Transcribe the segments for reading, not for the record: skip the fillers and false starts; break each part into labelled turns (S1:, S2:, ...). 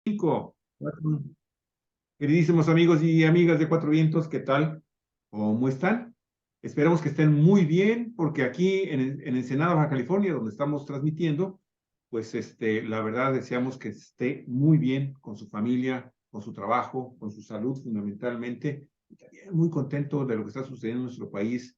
S1: Cinco. Queridísimos amigos y amigas de Cuatro Vientos, ¿qué tal? ¿Cómo están? Esperamos que estén muy bien, porque aquí en Ensenada, Baja California, donde estamos transmitiendo, pues la verdad deseamos que esté muy bien con su familia, con su trabajo, con su salud fundamentalmente, y también muy contento de lo que está sucediendo en nuestro país,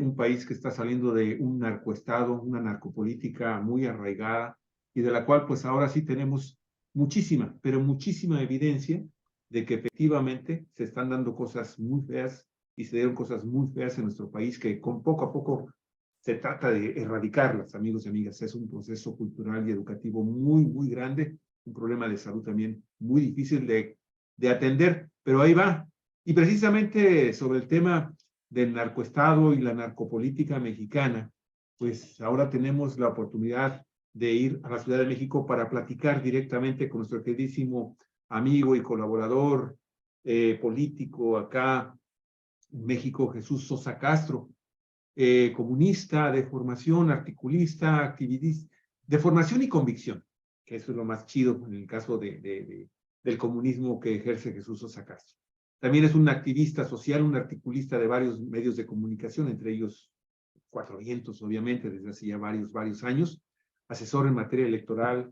S1: un país que está saliendo de un narcoestado, una narcopolítica muy arraigada, y de la cual pues ahora sí tenemos muchísima, pero muchísima evidencia de que efectivamente se están dando cosas muy feas y se dieron cosas muy feas en nuestro país que con poco a poco se trata de erradicarlas, amigos y amigas. Es un proceso cultural y educativo muy, muy grande, un problema de salud también muy difícil de atender, pero ahí va. Y precisamente sobre el tema del narcoestado y la narcopolítica mexicana, pues ahora tenemos la oportunidad de ir a la Ciudad de México para platicar directamente con nuestro queridísimo amigo y colaborador político acá en México, Jesús Sosa Castro, comunista de formación, articulista, activista, de formación y convicción, que eso es lo más chido en el caso del comunismo que ejerce Jesús Sosa Castro. También es un activista social, un articulista de varios medios de comunicación, entre ellos Cuatro Vientos, obviamente, desde hace ya varios años, asesor en materia electoral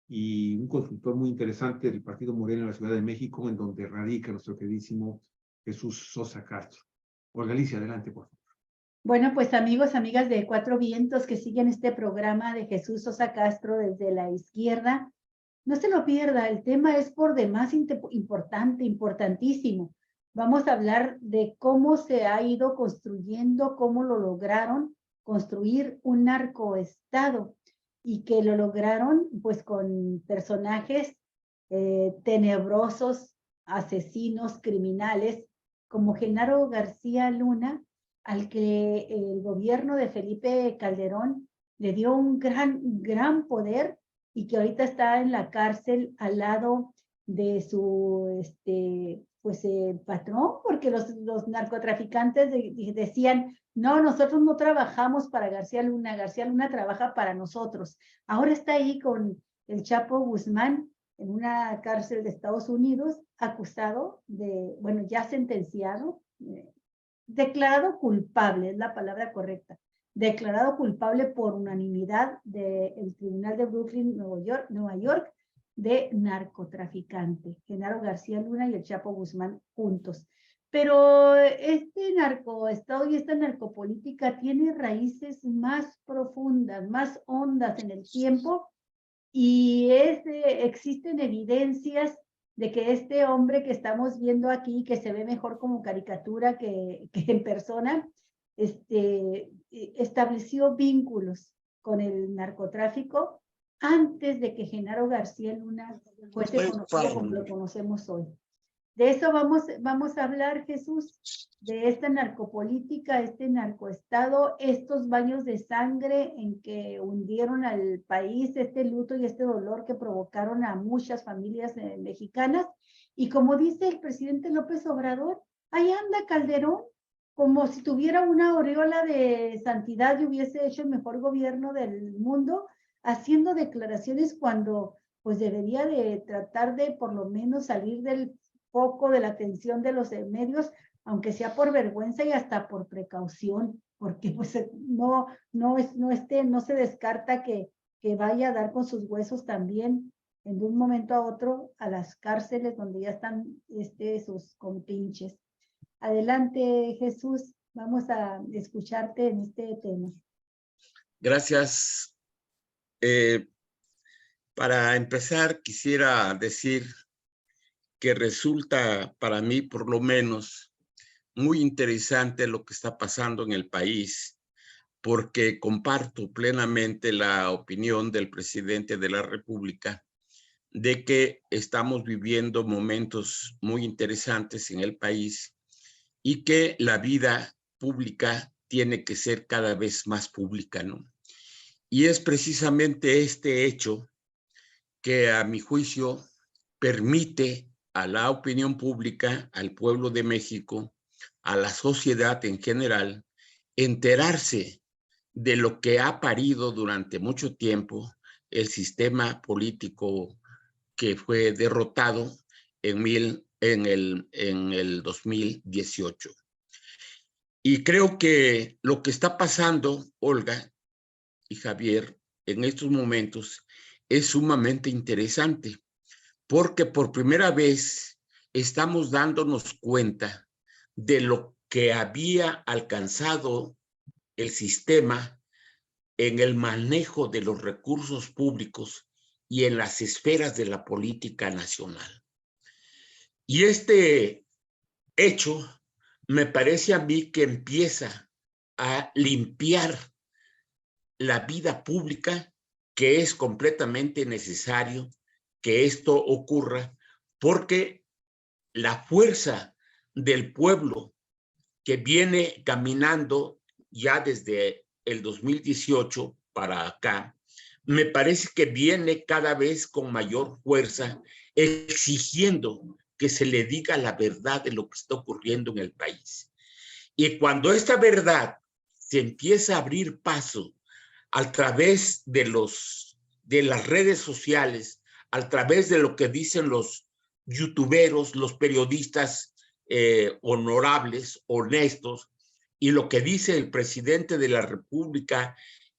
S1: y un consultor muy interesante del Partido Morena en la Ciudad de México, en donde radica nuestro queridísimo Jesús Sosa Castro. Olga Alicia, adelante, por favor.
S2: Bueno, pues amigos, amigas de Cuatro Vientos que siguen este programa de Jesús Sosa Castro desde la izquierda, no se lo pierda, el tema es por demás importante, importantísimo. Vamos a hablar de cómo se ha ido construyendo, cómo lo lograron construir un narcoestado y que lo lograron pues con personajes tenebrosos, asesinos, criminales, como Genaro García Luna, al que el gobierno de Felipe Calderón le dio un gran poder y que ahorita está en la cárcel al lado de su patrón, porque los narcotraficantes decían, no, nosotros no trabajamos para García Luna trabaja para nosotros. Ahora está ahí con el Chapo Guzmán en una cárcel de Estados Unidos, acusado de, bueno, ya sentenciado, declarado culpable, es la palabra correcta, declarado culpable por unanimidad del Tribunal de Brooklyn, Nueva York, de narcotraficante, Genaro García Luna y el Chapo Guzmán juntos. Pero este narcoestado y esta narcopolítica tiene raíces más profundas, más hondas en el tiempo, y existen evidencias de que este hombre que estamos viendo aquí, que se ve mejor como caricatura que en persona, estableció vínculos con el narcotráfico antes de que Genaro García Luna fuese conocido como lo conocemos hoy. De eso vamos a hablar, Jesús, de esta narcopolítica, este narcoestado, estos baños de sangre en que hundieron al país, este luto y este dolor que provocaron a muchas familias mexicanas. Y como dice el presidente López Obrador, ahí anda Calderón, como si tuviera una aureola de santidad y hubiese hecho el mejor gobierno del mundo, haciendo declaraciones cuando pues debería de tratar de por lo menos salir del foco de la atención de los medios, aunque sea por vergüenza y hasta por precaución, porque pues no se descarta que vaya a dar con sus huesos también en un momento a otro a las cárceles donde ya están sus compinches. Adelante, Jesús, vamos a escucharte en este tema.
S3: Gracias. Para empezar, quisiera decir que resulta para mí, por lo menos, muy interesante lo que está pasando en el país, porque comparto plenamente la opinión del presidente de la República de que estamos viviendo momentos muy interesantes en el país y que la vida pública tiene que ser cada vez más pública, ¿no? Y es precisamente este hecho que, a mi juicio, permite a la opinión pública, al pueblo de México, a la sociedad en general, enterarse de lo que ha parido durante mucho tiempo el sistema político que fue derrotado en el 2018. Y creo que lo que está pasando, Olga y Javier, en estos momentos es sumamente interesante, porque por primera vez estamos dándonos cuenta de lo que había alcanzado el sistema en el manejo de los recursos públicos y en las esferas de la política nacional. Y este hecho me parece a mí que empieza a limpiar la vida pública, que es completamente necesario que esto ocurra, porque la fuerza del pueblo que viene caminando ya desde el 2018 para acá, me parece que viene cada vez con mayor fuerza, exigiendo que se le diga la verdad de lo que está ocurriendo en el país. Y cuando esta verdad se empieza a abrir paso a través de las redes sociales, a través de lo que dicen los youtuberos, los periodistas honorables, honestos, y lo que dice el presidente de la República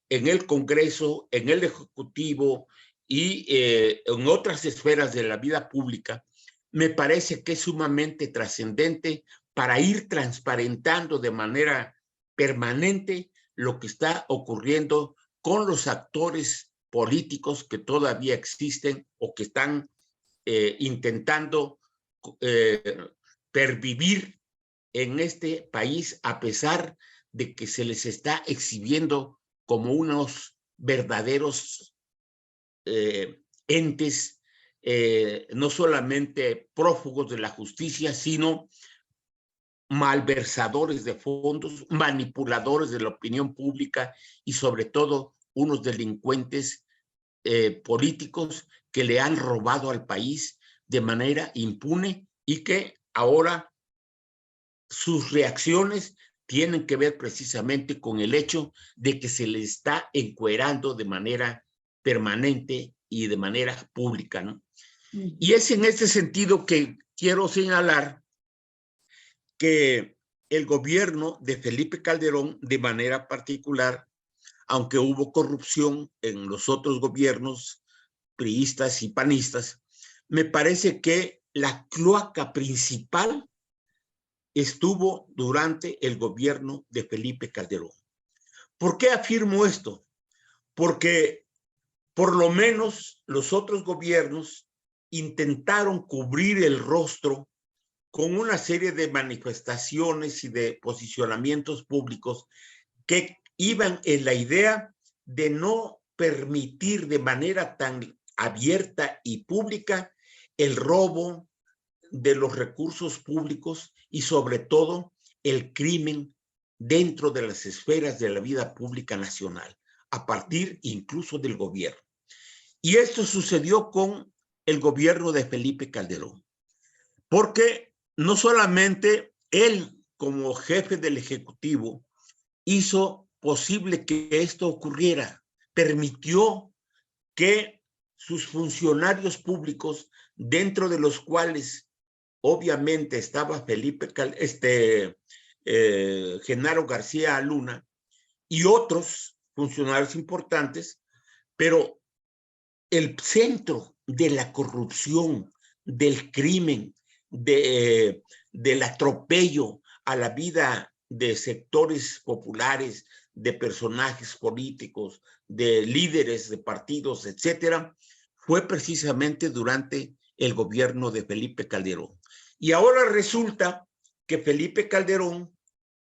S3: en el Congreso, en el Ejecutivo y en otras esferas de la vida pública, me parece que es sumamente trascendente para ir transparentando de manera permanente lo que está ocurriendo con los actores políticos que todavía existen o que están intentando pervivir en este país, a pesar de que se les está exhibiendo como unos verdaderos entes, no solamente prófugos de la justicia, sino malversadores de fondos, manipuladores de la opinión pública y sobre todo unos delincuentes políticos que le han robado al país de manera impune y que ahora sus reacciones tienen que ver precisamente con el hecho de que se les está encuerando de manera permanente y de manera pública, ¿no? Y es en este sentido que quiero señalar que el gobierno de Felipe Calderón, de manera particular, aunque hubo corrupción en los otros gobiernos priistas y panistas, me parece que la cloaca principal estuvo durante el gobierno de Felipe Calderón. ¿Por qué afirmo esto? Porque por lo menos los otros gobiernos intentaron cubrir el rostro con una serie de manifestaciones y de posicionamientos públicos que iban en la idea de no permitir de manera tan abierta y pública el robo de los recursos públicos y sobre todo el crimen dentro de las esferas de la vida pública nacional, a partir incluso del gobierno. Y esto sucedió con el gobierno de Felipe Calderón, porque no solamente él como jefe del Ejecutivo hizo posible que esto ocurriera, permitió que sus funcionarios públicos, dentro de los cuales obviamente estaba Genaro García Luna y otros funcionarios importantes, pero el centro de la corrupción, del crimen, del atropello a la vida de sectores populares, de personajes políticos, de líderes de partidos, etcétera, fue precisamente durante el gobierno de Felipe Calderón. Y ahora resulta que Felipe Calderón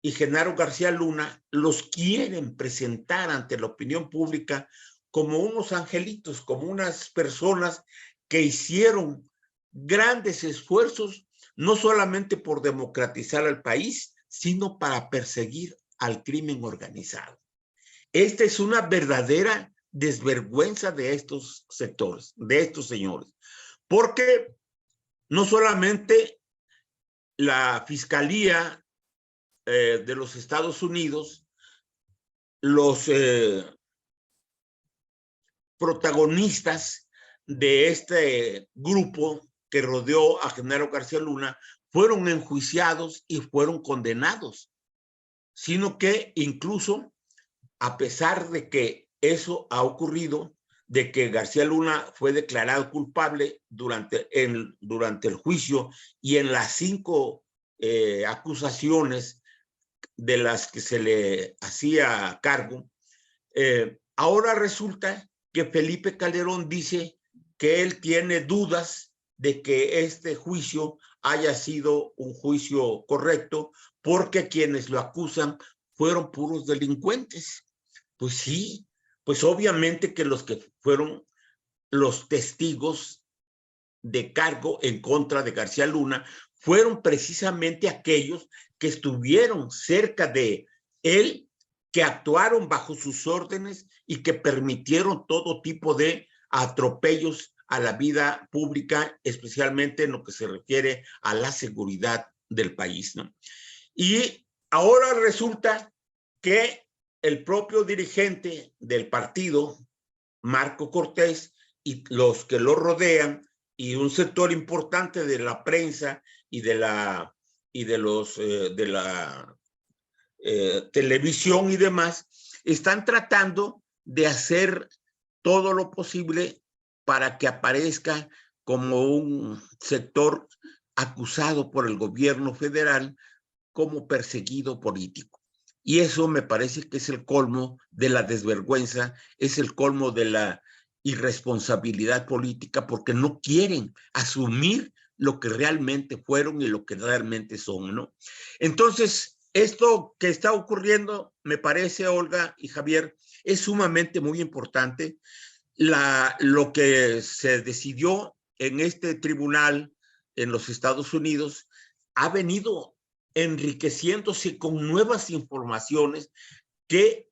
S3: y Genaro García Luna los quieren presentar ante la opinión pública como unos angelitos, como unas personas que hicieron grandes esfuerzos, no solamente por democratizar al país, sino para perseguir al crimen organizado. Esta es una verdadera desvergüenza de estos sectores, de estos señores, porque no solamente la Fiscalía de los Estados Unidos, los protagonistas de este grupo que rodeó a Genaro García Luna fueron enjuiciados y fueron condenados, sino que incluso, a pesar de que eso ha ocurrido, de que García Luna fue declarado culpable durante el juicio y en las 5 acusaciones de las que se le hacía cargo, ahora resulta que Felipe Calderón dice que él tiene dudas de que este juicio haya sido un juicio correcto porque quienes lo acusan fueron puros delincuentes. Pues sí, pues obviamente que los que fueron los testigos de cargo en contra de García Luna fueron precisamente aquellos que estuvieron cerca de él, que actuaron bajo sus órdenes y que permitieron todo tipo de atropellos a la vida pública, especialmente en lo que se refiere a la seguridad del país, ¿no? Y ahora resulta que el propio dirigente del partido, Marco Cortés, y los que lo rodean, y un sector importante de la prensa y de la televisión y demás, están tratando de hacer todo lo posible para que aparezca como un sector acusado por el gobierno federal como perseguido político. Y eso me parece que es el colmo de la desvergüenza, es el colmo de la irresponsabilidad política, porque no quieren asumir lo que realmente fueron y lo que realmente son, ¿no? Entonces, esto que está ocurriendo, me parece, Olga y Javier, es sumamente muy importante. Lo que se decidió en este tribunal en los Estados Unidos ha venido enriqueciéndose con nuevas informaciones que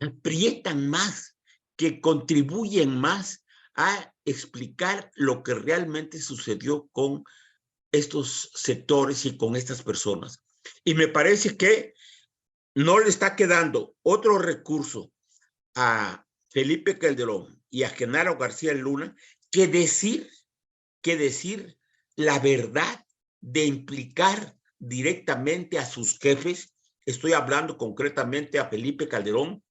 S3: aprietan más, que contribuyen más a explicar lo que realmente sucedió con estos sectores y con estas personas. Y me parece que no le está quedando otro recurso a Felipe Calderón y a Genaro García Luna que decir la verdad, de implicar directamente a sus jefes. Estoy hablando concretamente a Felipe Calderón,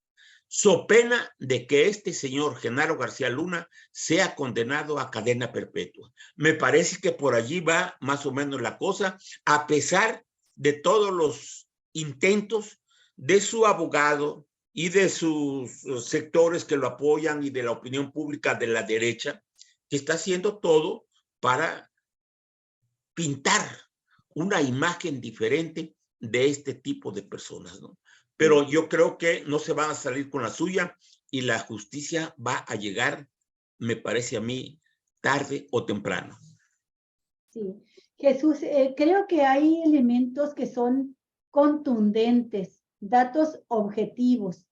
S3: so pena de que este señor Genaro García Luna sea condenado a cadena perpetua. Me parece que por allí va más o menos la cosa, a pesar de todos los intentos de su abogado y de sus sectores que lo apoyan y de la opinión pública de la derecha, que está haciendo todo para pintar una imagen diferente de este tipo de personas, ¿no? Pero yo creo que no se van a salir con la suya y la justicia va a llegar, me parece a mí, tarde o temprano.
S2: Sí, Jesús, creo que hay elementos que son contundentes, datos objetivos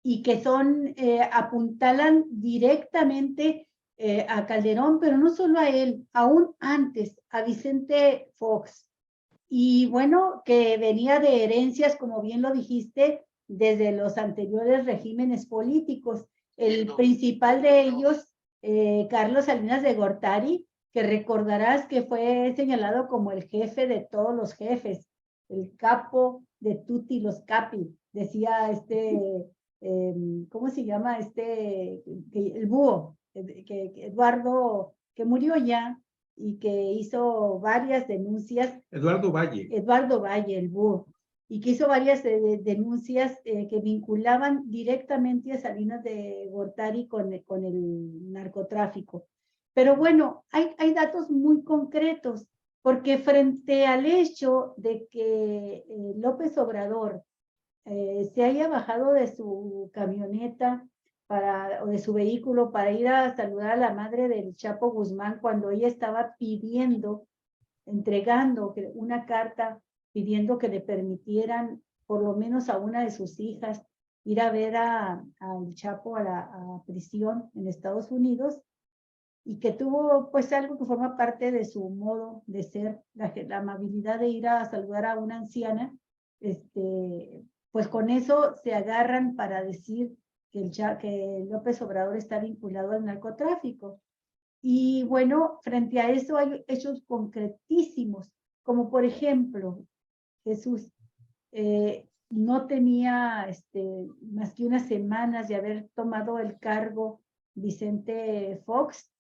S2: y que son, apuntalan directamente a Calderón, pero no solo a él, aún antes, a Vicente Fox. Y bueno, que venía de herencias, como bien lo dijiste, desde los anteriores regímenes políticos. El principal de ellos, Carlos Salinas de Gortari, que recordarás que fue señalado como el jefe de todos los jefes, el capo de tutti los capi, decía ¿cómo se llama? El búho, que Eduardo, que murió ya, y que hizo varias denuncias.
S1: Eduardo Valle.
S2: Eduardo Valle, el búho, y que hizo varias denuncias que vinculaban directamente a Salinas de Gortari con el narcotráfico. Pero bueno, hay datos muy concretos, porque frente al hecho de que López Obrador se haya bajado de su camioneta o de su vehículo para ir a saludar a la madre del Chapo Guzmán cuando ella estaba entregando una carta pidiendo que le permitieran por lo menos a una de sus hijas ir a ver al Chapo a prisión en Estados Unidos, y que tuvo pues algo que forma parte de su modo de ser, la amabilidad de ir a saludar a una anciana, pues con eso se agarran para decir que López Obrador está vinculado al narcotráfico. Y bueno, frente a eso hay hechos concretísimos, como por ejemplo, Jesús no tenía más que unas semanas de haber tomado el cargo Vicente Fox,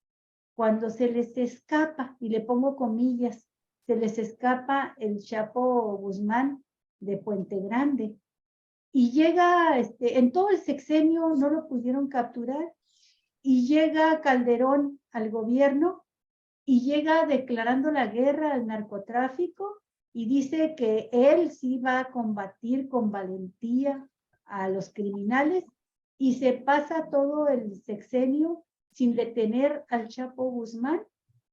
S2: cuando se les escapa, y le pongo comillas, se les escapa el Chapo Guzmán de Puente Grande. Y llega, en todo el sexenio no lo pudieron capturar, y llega Calderón al gobierno y llega declarando la guerra al narcotráfico y dice que él sí va a combatir con valentía a los criminales, y se pasa todo el sexenio sin detener al Chapo Guzmán.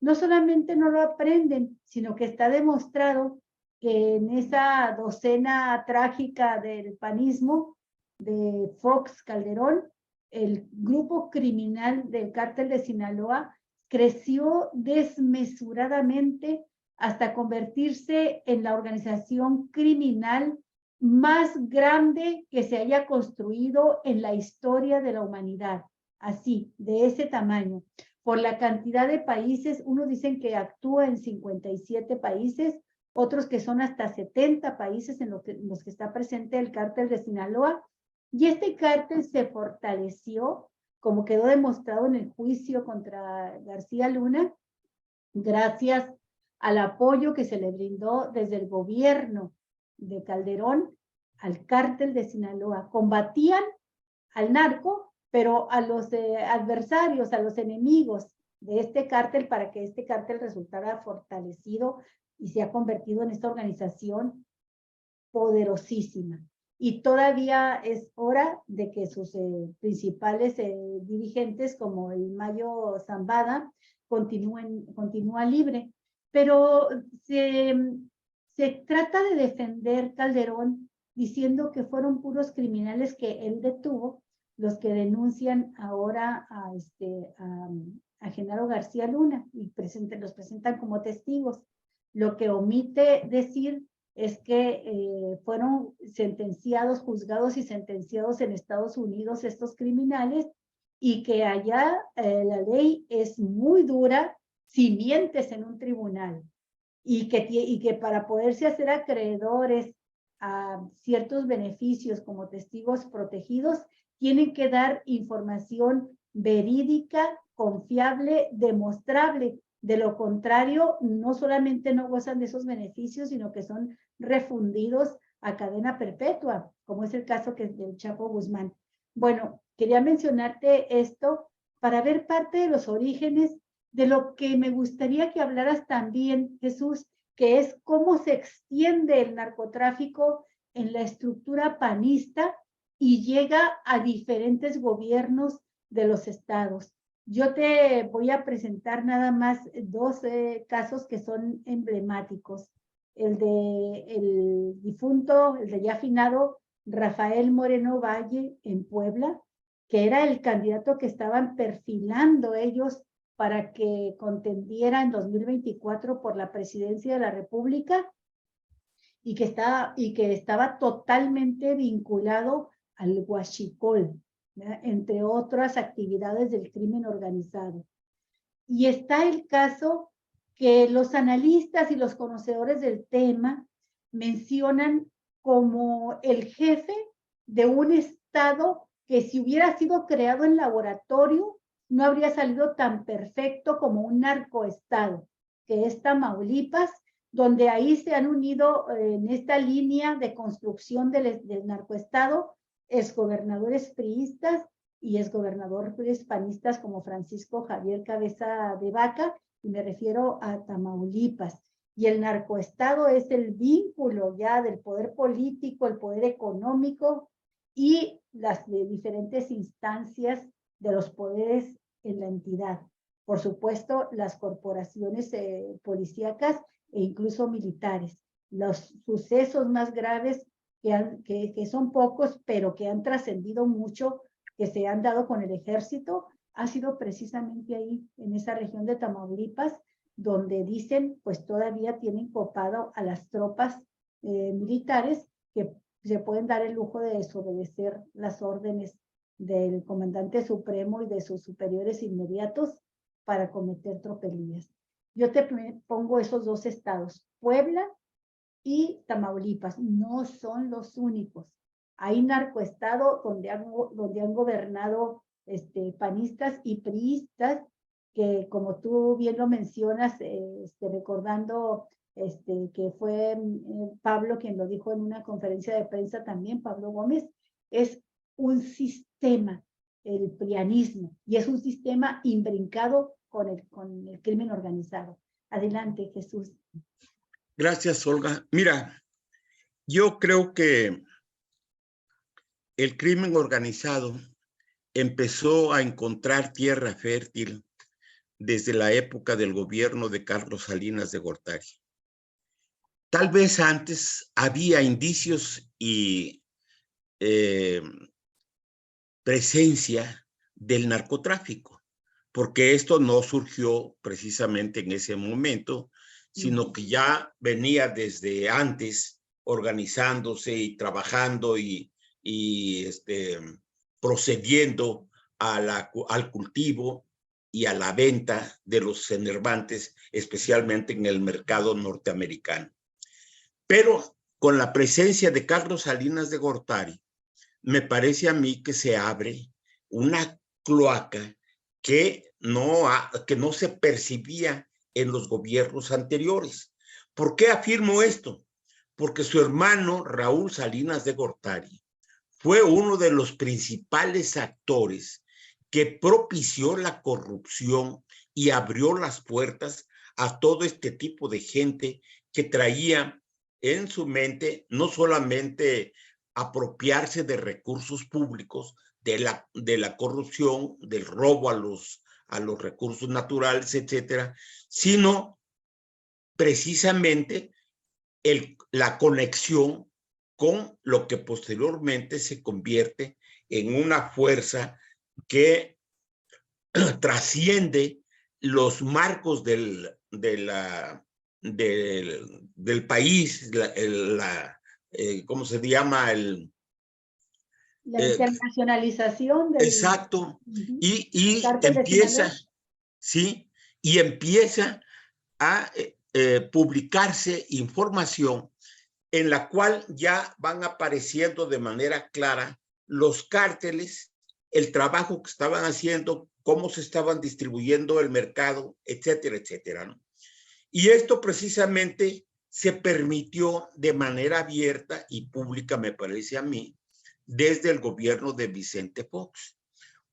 S2: No solamente no lo aprenden, sino que está demostrado que en esa docena trágica del panismo de Fox Calderón, el grupo criminal del cártel de Sinaloa creció desmesuradamente hasta convertirse en la organización criminal más grande que se haya construido en la historia de la humanidad. Así, de ese tamaño. Por la cantidad de países, unos dicen que actúa en 57 países, otros que son hasta 70 países en los que está presente el cártel de Sinaloa. Y este cártel se fortaleció, como quedó demostrado en el juicio contra García Luna, gracias al apoyo que se le brindó desde el gobierno de Calderón al cártel de Sinaloa. Combatían al narco, pero a los adversarios, a los enemigos de este cártel, para que este cártel resultara fortalecido y se ha convertido en esta organización poderosísima. Y todavía es hora de que sus principales dirigentes, como el Mayo Zambada, continúa libre. Pero se trata de defender Calderón diciendo que fueron puros criminales que él detuvo los que denuncian ahora a Genaro García Luna y los presentan como testigos. Lo que omite decir es que fueron sentenciados, juzgados y sentenciados en Estados Unidos estos criminales, y que allá la ley es muy dura si mientes en un tribunal, y que para poderse hacer acreedores a ciertos beneficios como testigos protegidos, tienen que dar información verídica, confiable, demostrable. De lo contrario, no solamente no gozan de esos beneficios, sino que son refundidos a cadena perpetua, como es el caso del Chapo Guzmán. Bueno, quería mencionarte esto para ver parte de los orígenes de lo que me gustaría que hablaras también, Jesús, que es cómo se extiende el narcotráfico en la estructura panista y llega a diferentes gobiernos de los estados. Yo te voy a presentar nada más dos casos que son emblemáticos. El de ya finado Rafael Moreno Valle en Puebla, que era el candidato que estaban perfilando ellos para que contendiera en 2024 por la presidencia de la República, y que estaba totalmente vinculado al huachicol, ¿verdad?, entre otras actividades del crimen organizado. Y está el caso que los analistas y los conocedores del tema mencionan como el jefe de un estado que, si hubiera sido creado en laboratorio, no habría salido tan perfecto como un narcoestado, que es Tamaulipas, donde ahí se han unido en esta línea de construcción del narcoestado exgobernadores priistas y exgobernadores panistas como Francisco Javier Cabeza de Vaca, y me refiero a Tamaulipas. Y el narcoestado es el vínculo ya del poder político, el poder económico y las diferentes instancias de los poderes en la entidad. Por supuesto, las corporaciones policíacas e incluso militares. Los sucesos más graves que son pocos, pero que han trascendido mucho, que se han dado con el ejército, ha sido precisamente ahí, en esa región de Tamaulipas, donde dicen, pues todavía tienen copado a las tropas militares, que se pueden dar el lujo de desobedecer las órdenes del comandante supremo y de sus superiores inmediatos, para cometer tropelías. Yo te pongo esos dos estados, Puebla y Tamaulipas, no son los únicos. Hay narcoestado donde han gobernado panistas y priistas, que como tú bien lo mencionas, recordando que fue Pablo quien lo dijo en una conferencia de prensa también, Pablo Gómez, es un sistema, el prianismo, y es un sistema imbrincado con el crimen organizado. Adelante, Jesús.
S3: Gracias, Olga. Mira, yo creo que el crimen organizado empezó a encontrar tierra fértil desde la época del gobierno de Carlos Salinas de Gortari. Tal vez antes había indicios y presencia del narcotráfico, porque esto no surgió precisamente en ese momento, sino que ya venía desde antes organizándose y trabajando y procediendo al cultivo y a la venta de los enervantes, especialmente en el mercado norteamericano. Pero con la presencia de Carlos Salinas de Gortari, me parece a mí que se abre una cloaca que no se percibía en los gobiernos anteriores. ¿Por qué afirmo esto? Porque su hermano Raúl Salinas de Gortari fue uno de los principales actores que propició la corrupción y abrió las puertas a todo este tipo de gente que traía en su mente no solamente apropiarse de recursos públicos, de la corrupción, del robo a los recursos naturales, etcétera, sino precisamente la conexión con lo que posteriormente se convierte en una fuerza que trasciende los marcos del país, ¿cómo se llama?
S2: La internacionalización del...
S3: Exacto. Y empieza, ¿sí? Y empieza a publicarse información en la cual ya van apareciendo de manera clara los cárteles, el trabajo que estaban haciendo, cómo se estaban distribuyendo el mercado, etcétera, etcétera, ¿no? Y esto precisamente se permitió de manera abierta y pública, me parece a mí, desde el gobierno de Vicente Fox.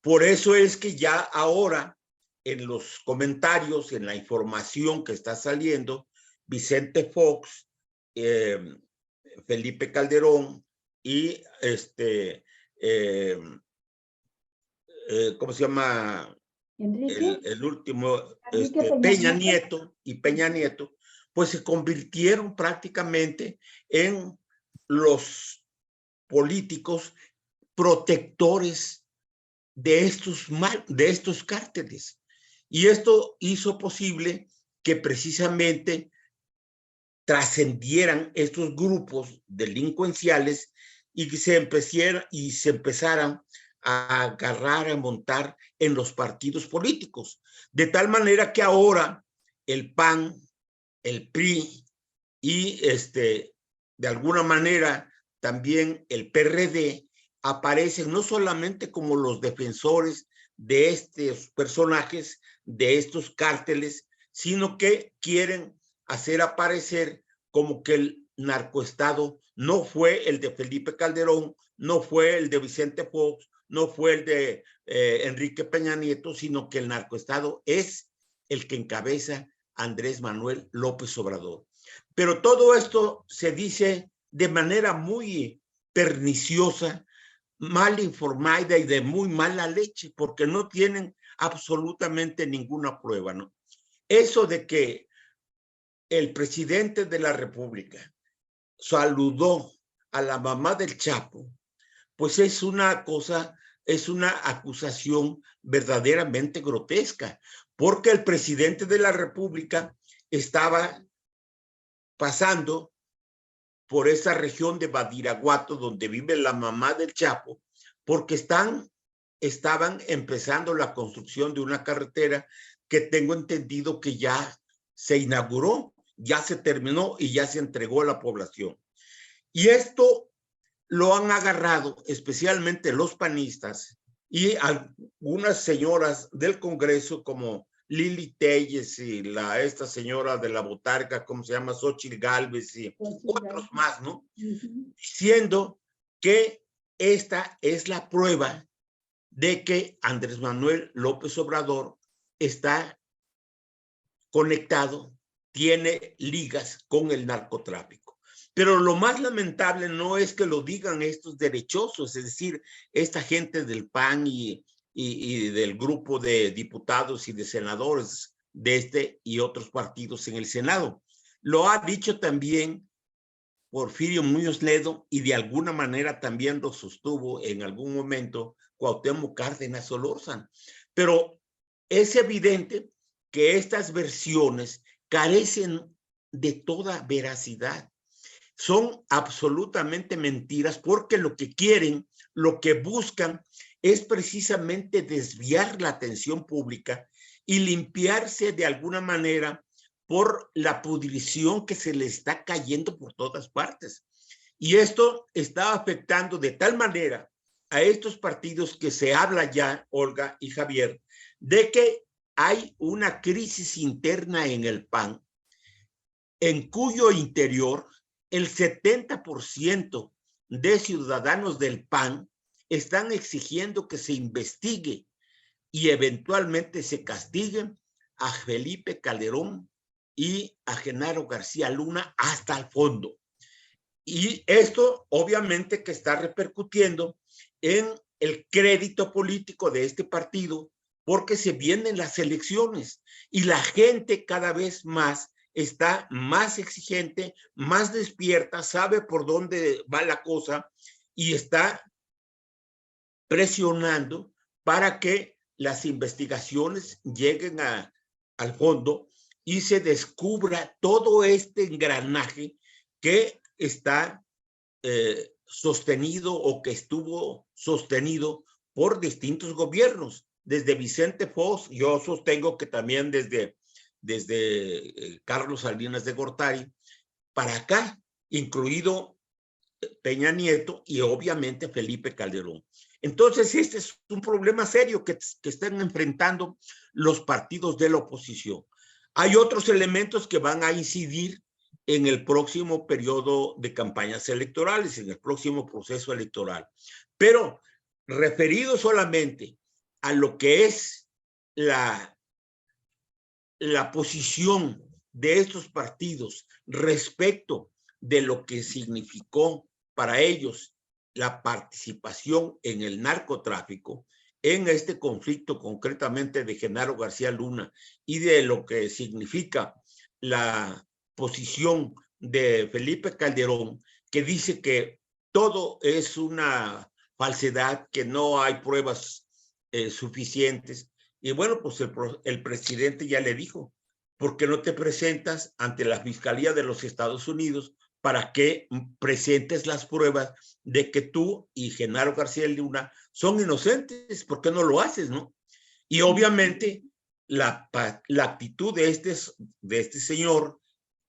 S3: Por eso es que ya ahora, en los comentarios, en la información que está saliendo, Vicente Fox, Felipe Calderón y ¿cómo se llama? El último, Peña Nieto y Peña Nieto, pues se convirtieron prácticamente en los políticos protectores de estos cárteles. Y esto hizo posible que precisamente trascendieran estos grupos delincuenciales y que se empezaran a agarrar, a montar en los partidos políticos. De tal manera que ahora el PAN, el PRI y de alguna manera también el PRD aparecen no solamente como los defensores de estos personajes, de estos cárteles, sino que quieren hacer aparecer como que el narcoestado no fue el de Felipe Calderón, no fue el de Vicente Fox, no fue el de Enrique Peña Nieto, sino que el narcoestado es el que encabeza Andrés Manuel López Obrador. Pero todo esto se dice de manera muy perniciosa, mal informada y de muy mala leche, porque no tienen absolutamente ninguna prueba, ¿no? Eso de que el presidente de la República saludó a la mamá del Chapo, pues es una acusación verdaderamente grotesca, porque el presidente de la República estaba pasando por esa región de Badiraguato donde vive la mamá del Chapo, porque estaban empezando la construcción de una carretera que tengo entendido que ya se inauguró, ya se terminó y ya se entregó a la población. Y esto lo han agarrado especialmente los panistas y algunas señoras del Congreso como Lili Telles y esta señora de la botarga, ¿cómo se llama? Xóchitl Gálvez y otros más, ¿no? Diciendo que esta es la prueba de que Andrés Manuel López Obrador está conectado, tiene ligas con el narcotráfico. Pero lo más lamentable no es que lo digan estos derechosos, es decir, esta gente del PAN y del grupo de diputados y de senadores de este y otros partidos en el Senado. Lo ha dicho también Porfirio Muñoz Ledo y de alguna manera también lo sostuvo en algún momento Cuauhtémoc Cárdenas Solórzano. Pero es evidente que estas versiones carecen de toda veracidad. Son absolutamente mentiras porque lo que quieren, lo que buscan es precisamente desviar la atención pública y limpiarse de alguna manera por la pudrición que se le está cayendo por todas partes. Y esto está afectando de tal manera a estos partidos que se habla ya, Olga y Javier, de que hay una crisis interna en el PAN, en cuyo interior el 70% de ciudadanos del PAN están exigiendo que se investigue y eventualmente se castigue a Felipe Calderón y a Genaro García Luna hasta el fondo. Y esto obviamente que está repercutiendo en el crédito político de este partido porque se vienen las elecciones y la gente cada vez más está más exigente, más despierta, sabe por dónde va la cosa y está presionando para que las investigaciones lleguen al fondo y se descubra todo este engranaje que está sostenido o que estuvo sostenido por distintos gobiernos. Desde Vicente Fox, yo sostengo que también desde Carlos Salinas de Gortari para acá, incluido Peña Nieto y obviamente Felipe Calderón. Entonces, este es un problema serio que están enfrentando los partidos de la oposición. Hay otros elementos que van a incidir en el próximo periodo de campañas electorales, en el próximo proceso electoral. Pero referido solamente a lo que es la posición de estos partidos respecto de lo que significó para ellos la participación en el narcotráfico, en este conflicto concretamente de Genaro García Luna y de lo que significa la posición de Felipe Calderón, que dice que todo es una falsedad, que no hay pruebas suficientes. Y bueno, pues el presidente ya le dijo, ¿por qué no te presentas ante la Fiscalía de los Estados Unidos para que presentes las pruebas de que tú y Genaro García Luna son inocentes? ¿Por qué no lo haces, no? Y obviamente la actitud de este señor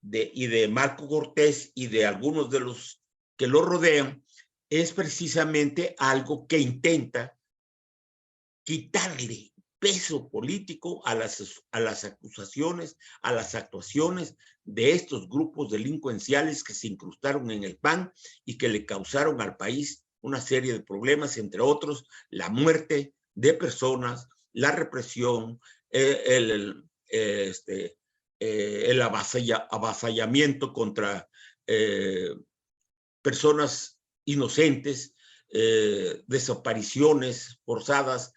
S3: y de Marco Cortés y de algunos de los que lo rodean es precisamente algo que intenta quitarle peso político a las acusaciones, a las actuaciones de estos grupos delincuenciales que se incrustaron en el PAN y que le causaron al país una serie de problemas, entre otros la muerte de personas, la represión, el avasallamiento contra personas inocentes, desapariciones forzadas,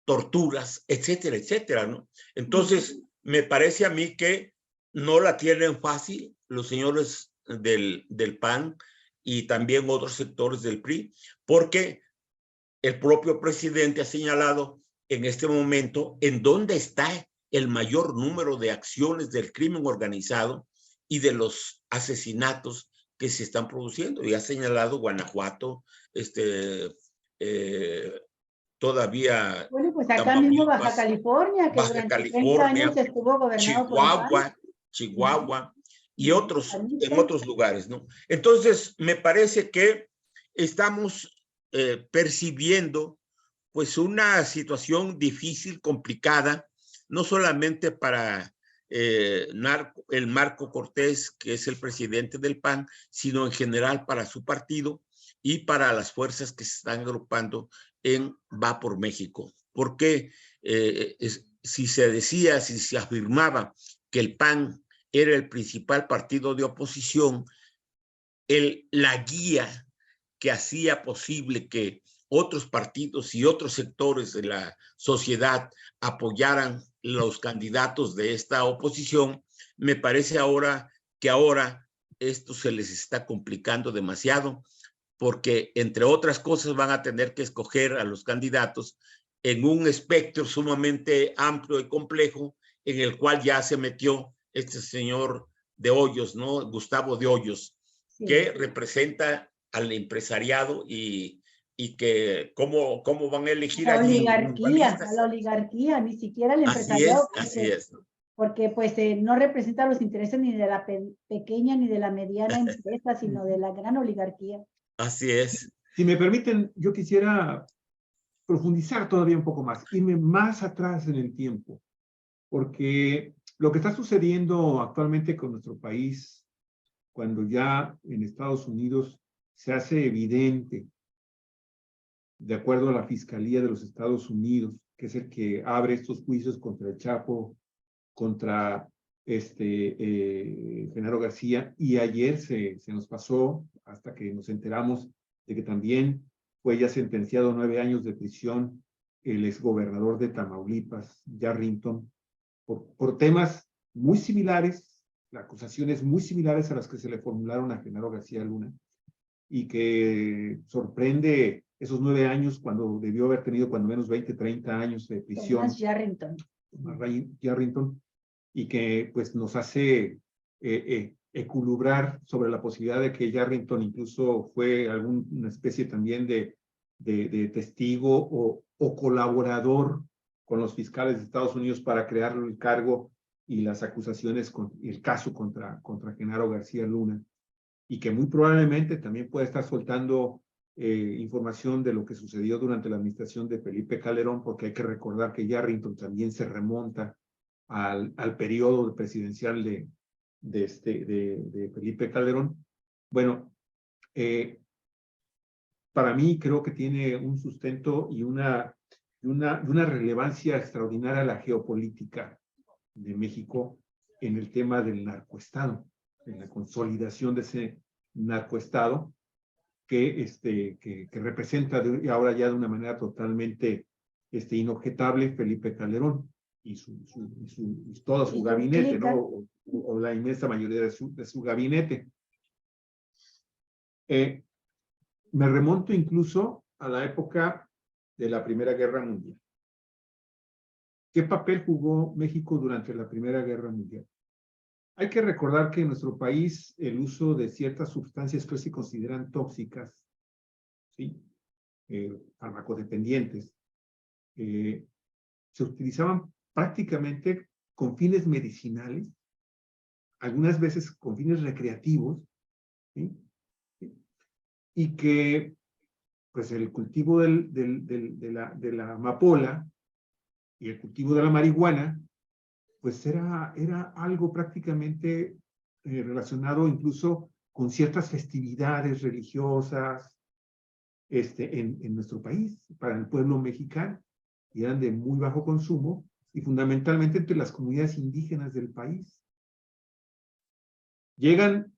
S3: torturas, etcétera, etcétera, ¿no? Entonces, me parece a mí que no la tienen fácil los señores del PAN y también otros sectores del PRI, porque el propio presidente ha señalado en este momento en dónde está el mayor número de acciones del crimen organizado y de los asesinatos que se están produciendo. Y ha señalado Guanajuato, todavía
S2: Bueno, pues acá mismo Baja
S3: Tamaulipas,
S2: California, que
S3: Baja
S2: durante 30
S3: California,
S2: años estuvo gobernado por el PAN.
S3: Chihuahua y otros, en
S2: Panista.
S3: otros lugares, ¿no? Entonces, me parece que estamos percibiendo pues una situación difícil, complicada, no solamente para el Marco Cortés, que es el presidente del PAN, sino en general para su partido y para las fuerzas que se están agrupando en Va por México. Porque si se afirmaba que el PAN era el principal partido de oposición, la guía que hacía posible que otros partidos y otros sectores de la sociedad apoyaran los candidatos de esta oposición, me parece ahora que esto se les está complicando demasiado, porque entre otras cosas van a tener que escoger a los candidatos en un espectro sumamente amplio y complejo, en el cual ya se metió este señor de Hoyos, ¿no? Gustavo de Hoyos, sí, que representa al empresariado y que cómo van a elegir
S2: a la oligarquía, ni siquiera el empresariado.
S3: Así es.
S2: Porque pues no representa los intereses ni de la pequeña ni de la mediana empresa, sino de la gran oligarquía.
S3: Así es.
S1: Si me permiten, yo quisiera profundizar todavía un poco más, irme más atrás en el tiempo, porque lo que está sucediendo actualmente con nuestro país, cuando ya en Estados Unidos se hace evidente, de acuerdo a la Fiscalía de los Estados Unidos, que es el que abre estos juicios contra el Chapo, contra Genaro García, y ayer se nos pasó, hasta que nos enteramos de que también fue ya sentenciado a 9 años de prisión el exgobernador de Tamaulipas, Yarrington, por temas muy similares, acusaciones muy similares a las que se le formularon a Genaro García Luna, y que sorprende esos 9 años cuando debió haber tenido cuando menos 20, 30 años de prisión.
S2: Tomás Yarrington.
S1: Yarrington, y que pues nos hace eculubrar sobre la posibilidad de que Yarrington incluso fue alguna especie también de testigo o colaborador con los fiscales de Estados Unidos para crear el cargo y las acusaciones, el caso contra Genaro García Luna, y que muy probablemente también puede estar soltando información de lo que sucedió durante la administración de Felipe Calderón, porque hay que recordar que Yarrington también se remonta al periodo presidencial de Felipe Calderón. Bueno, para mí creo que tiene un sustento y una relevancia extraordinaria a la geopolítica de México en el tema del narcoestado, en la consolidación de ese narcoestado que representa ahora ya de una manera totalmente inobjetable Felipe Calderón y todo su gabinete, ¿no? O la inmensa mayoría de su gabinete. Me remonto incluso a la época de la Primera Guerra Mundial. ¿Qué papel jugó México durante la Primera Guerra Mundial? Hay que recordar que en nuestro país el uso de ciertas sustancias que se consideran tóxicas, ¿sí? Farmacodependientes, se utilizaban prácticamente con fines medicinales, algunas veces con fines recreativos, ¿sí? Y que pues el cultivo de la amapola y el cultivo de la marihuana pues era algo prácticamente relacionado incluso con ciertas festividades religiosas en nuestro país, para el pueblo mexicano, y eran de muy bajo consumo, y fundamentalmente entre las comunidades indígenas del país. Llegan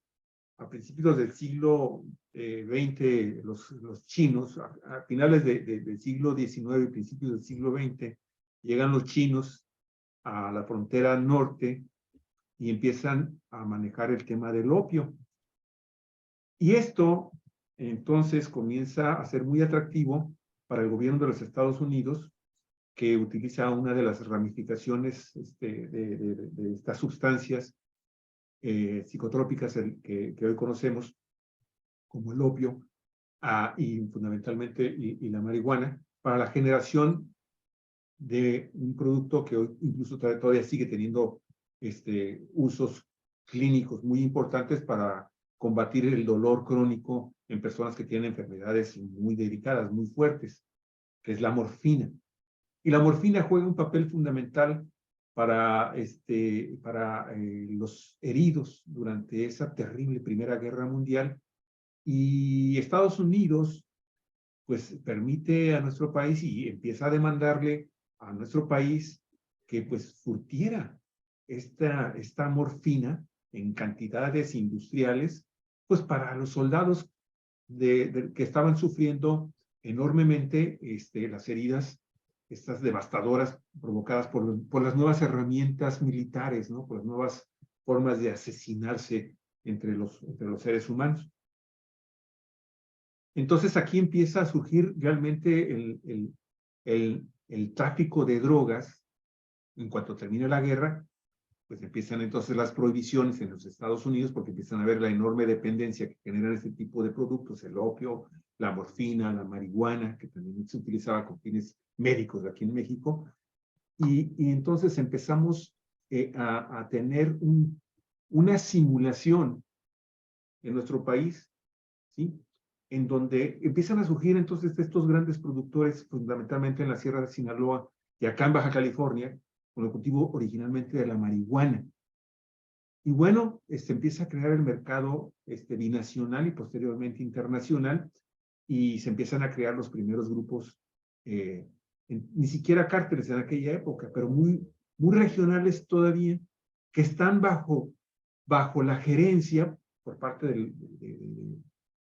S1: a principios del siglo XX los chinos, a finales del siglo XIX y principios del siglo XX, llegan los chinos a la frontera norte y empiezan a manejar el tema del opio. Y esto entonces comienza a ser muy atractivo para el gobierno de los Estados Unidos, que utiliza una de las ramificaciones de estas sustancias psicotrópicas que hoy conocemos como el opio y fundamentalmente y la marihuana, para la generación de un producto que hoy incluso todavía sigue teniendo usos clínicos muy importantes para combatir el dolor crónico en personas que tienen enfermedades muy delicadas, muy fuertes, que es la morfina. Y la morfina juega un papel fundamental para los heridos durante esa terrible Primera Guerra Mundial. Y Estados Unidos, pues, permite a nuestro país y empieza a demandarle a nuestro país que, pues, surtiera esta morfina en cantidades industriales, pues, para los soldados que estaban sufriendo enormemente las heridas, estas devastadoras provocadas por las nuevas herramientas militares, ¿no? Por las nuevas formas de asesinarse entre los seres humanos. Entonces aquí empieza a surgir realmente el tráfico de drogas. En cuanto termina la guerra, pues empiezan entonces las prohibiciones en los Estados Unidos, porque empiezan a ver la enorme dependencia que generan este tipo de productos, el opio, la morfina, la marihuana, que también se utilizaba con fines médicos aquí en México. Y entonces empezamos a tener una simulación en nuestro país, ¿sí? En donde empiezan a surgir entonces estos grandes productores, fundamentalmente en la Sierra de Sinaloa y acá en Baja California, con el cultivo originalmente de la marihuana. Y bueno, empieza a crear el mercado binacional y posteriormente internacional, y se empiezan a crear los primeros grupos, ni siquiera cárteles en aquella época, pero muy regionales todavía, que están bajo la gerencia por parte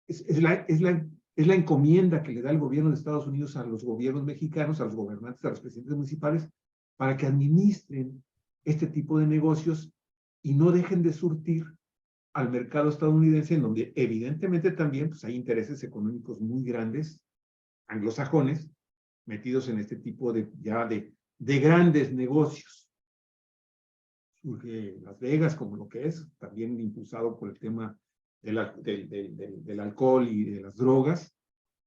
S1: es la encomienda que le da el gobierno de Estados Unidos a los gobiernos mexicanos, a los gobernantes, a los presidentes municipales, para que administren este tipo de negocios y no dejen de surtir al mercado estadounidense, en donde evidentemente también pues, hay intereses económicos muy grandes, anglosajones, metidos en este tipo de grandes negocios. Surge Las Vegas como lo que es, también impulsado por el tema del alcohol y de las drogas.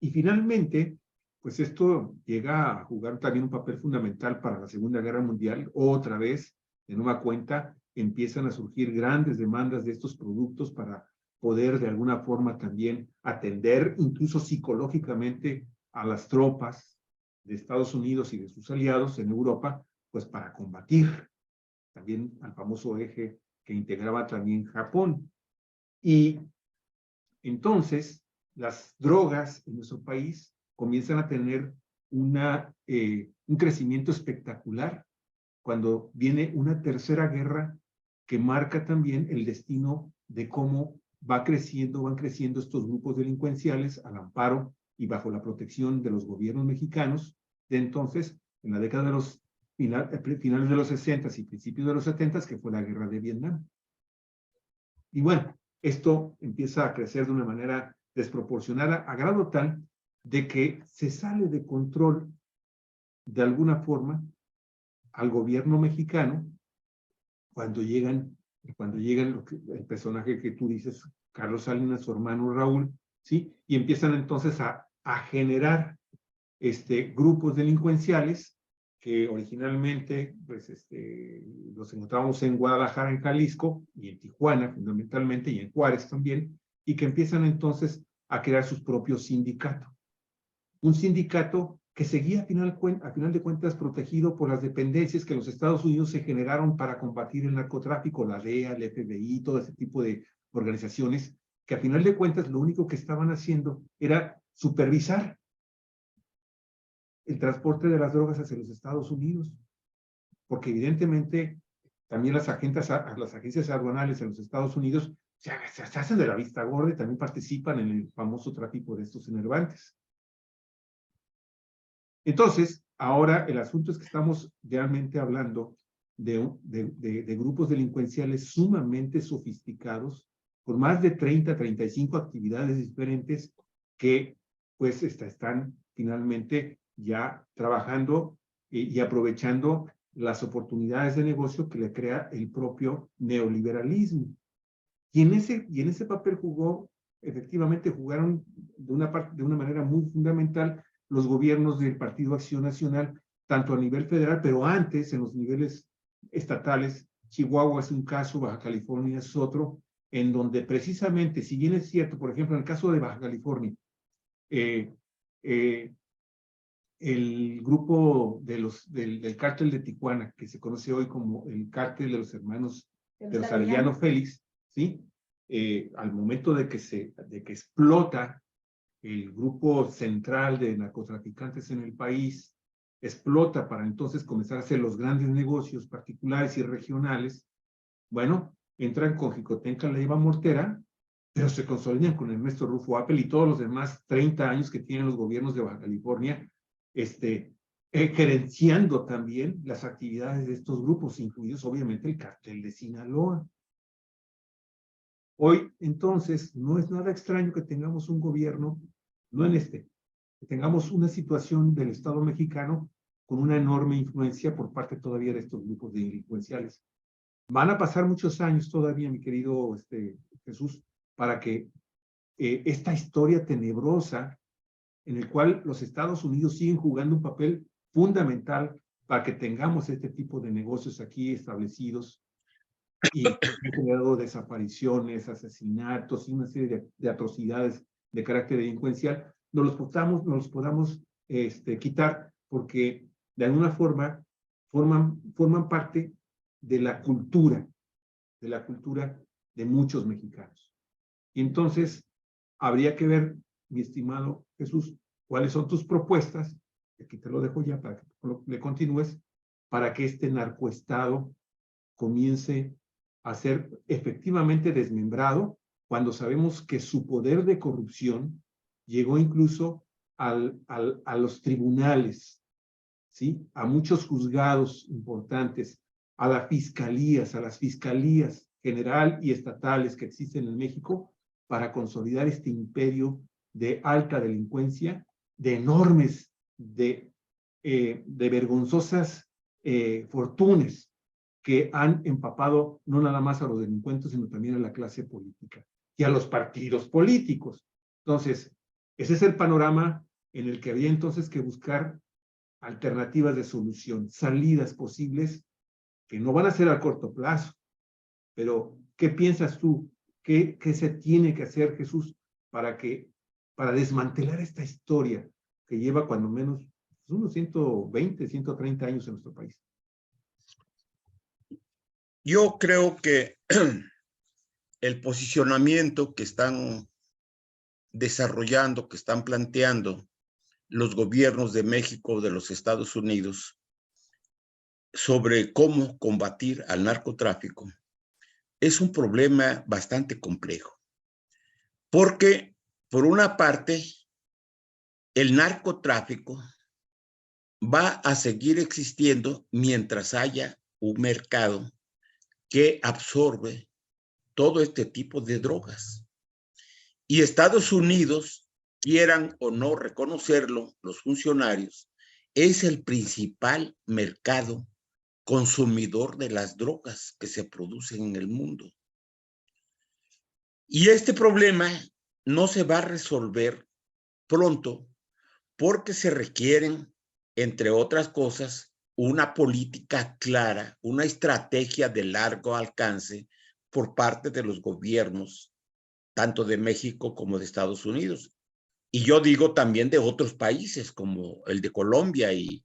S1: Y finalmente, pues esto llega a jugar también un papel fundamental para la Segunda Guerra Mundial. Otra vez, de nueva cuenta, empiezan a surgir grandes demandas de estos productos para poder de alguna forma también atender, incluso psicológicamente, a las tropas de Estados Unidos y de sus aliados en Europa, pues para combatir también al famoso eje que integraba también Japón. Y entonces las drogas en nuestro país comienzan a tener un crecimiento espectacular cuando viene una tercera guerra que marca también el destino de cómo van creciendo estos grupos delincuenciales al amparo y bajo la protección de los gobiernos mexicanos de entonces, en la década de los finales de los 60 y principios de los 70, que fue la guerra de Vietnam. Y bueno, esto empieza a crecer de una manera desproporcionada, a grado tal de que se sale de control de alguna forma al gobierno mexicano cuando llegan el personaje que tú dices, Carlos Salinas, su hermano Raúl, ¿sí? Y empiezan entonces a generar grupos delincuenciales que originalmente pues, los encontramos en Guadalajara, en Jalisco, y en Tijuana fundamentalmente, y en Juárez también, y que empiezan entonces a crear sus propios sindicatos. Un sindicato que seguía a final de cuentas protegido por las dependencias que los Estados Unidos se generaron para combatir el narcotráfico, la DEA, el FBI, todo ese tipo de organizaciones, que a final de cuentas lo único que estaban haciendo era supervisar el transporte de las drogas hacia los Estados Unidos, porque evidentemente también las agencias aduanales en los Estados Unidos se hacen de la vista gorda y también participan en el famoso tráfico de estos enervantes. Entonces, ahora el asunto es que estamos realmente hablando de grupos delincuenciales sumamente sofisticados, con más de 30, 35 actividades diferentes que pues están finalmente ya trabajando y aprovechando las oportunidades de negocio que le crea el propio neoliberalismo. Y en ese papel efectivamente jugaron de una manera muy fundamental los gobiernos del Partido Acción Nacional, tanto a nivel federal, pero antes en los niveles estatales. Chihuahua es un caso, Baja California es otro, en donde precisamente, si bien es cierto, por ejemplo, en el caso de Baja California, el grupo del cártel de Tijuana, que se conoce hoy como el cártel de los hermanos de los Arellano Félix, ¿sí? Al momento de que explota el grupo central de narcotraficantes en el país, explota para entonces comenzar a hacer los grandes negocios particulares y regionales, bueno, entran con Jicotenca, Leiva, Mortera, pero se consolidan con Ernesto Rufo Appel y todos los demás 30 años que tienen los gobiernos de Baja California, gerenciando también las actividades de estos grupos, incluidos obviamente el cártel de Sinaloa. Hoy, entonces, no es nada extraño que tengamos un gobierno, no en que tengamos una situación del Estado mexicano con una enorme influencia por parte todavía de estos grupos delincuenciales. Van a pasar muchos años todavía, mi querido Jesús, para que esta historia tenebrosa en el cual los Estados Unidos siguen jugando un papel fundamental para que tengamos este tipo de negocios aquí establecidos y que han generado desapariciones, asesinatos y una serie de atrocidades de carácter delincuencial, nos los podamos quitar porque de alguna forma forman parte de la cultura de muchos mexicanos. Y entonces habría que ver, mi estimado Jesús, cuáles son tus propuestas, aquí te lo dejo ya para que le continúes, para que este narcoestado comience a ser efectivamente desmembrado cuando sabemos que su poder de corrupción llegó incluso a los tribunales, ¿sí? A muchos juzgados importantes, a las fiscalías general y estatales que existen en México para consolidar este imperio de alta delincuencia, de enormes, de vergonzosas fortunas que han empapado no nada más a los delincuentes, sino también a la clase política y a los partidos políticos. Entonces, ese es el panorama en el que había entonces que buscar alternativas de solución, salidas posibles que no van a ser a corto plazo. Pero, ¿qué piensas tú? ¿Qué se tiene que hacer, Jesús, para desmantelar esta historia que lleva cuando menos unos 120, 130 años en nuestro país?
S3: Yo creo que el posicionamiento que están desarrollando, que están planteando los gobiernos de México, de los Estados Unidos, sobre cómo combatir al narcotráfico, es un problema bastante complejo. Porque, por una parte, el narcotráfico va a seguir existiendo mientras haya un mercado que absorbe todo este tipo de drogas. Y Estados Unidos, quieran o no reconocerlo, los funcionarios, es el principal mercado consumidor de las drogas que se producen en el mundo. Y este problema no se va a resolver pronto porque se requieren, entre otras cosas, una política clara, una estrategia de largo alcance por parte de los gobiernos, tanto de México como de Estados Unidos. Y yo digo también de otros países como el de Colombia y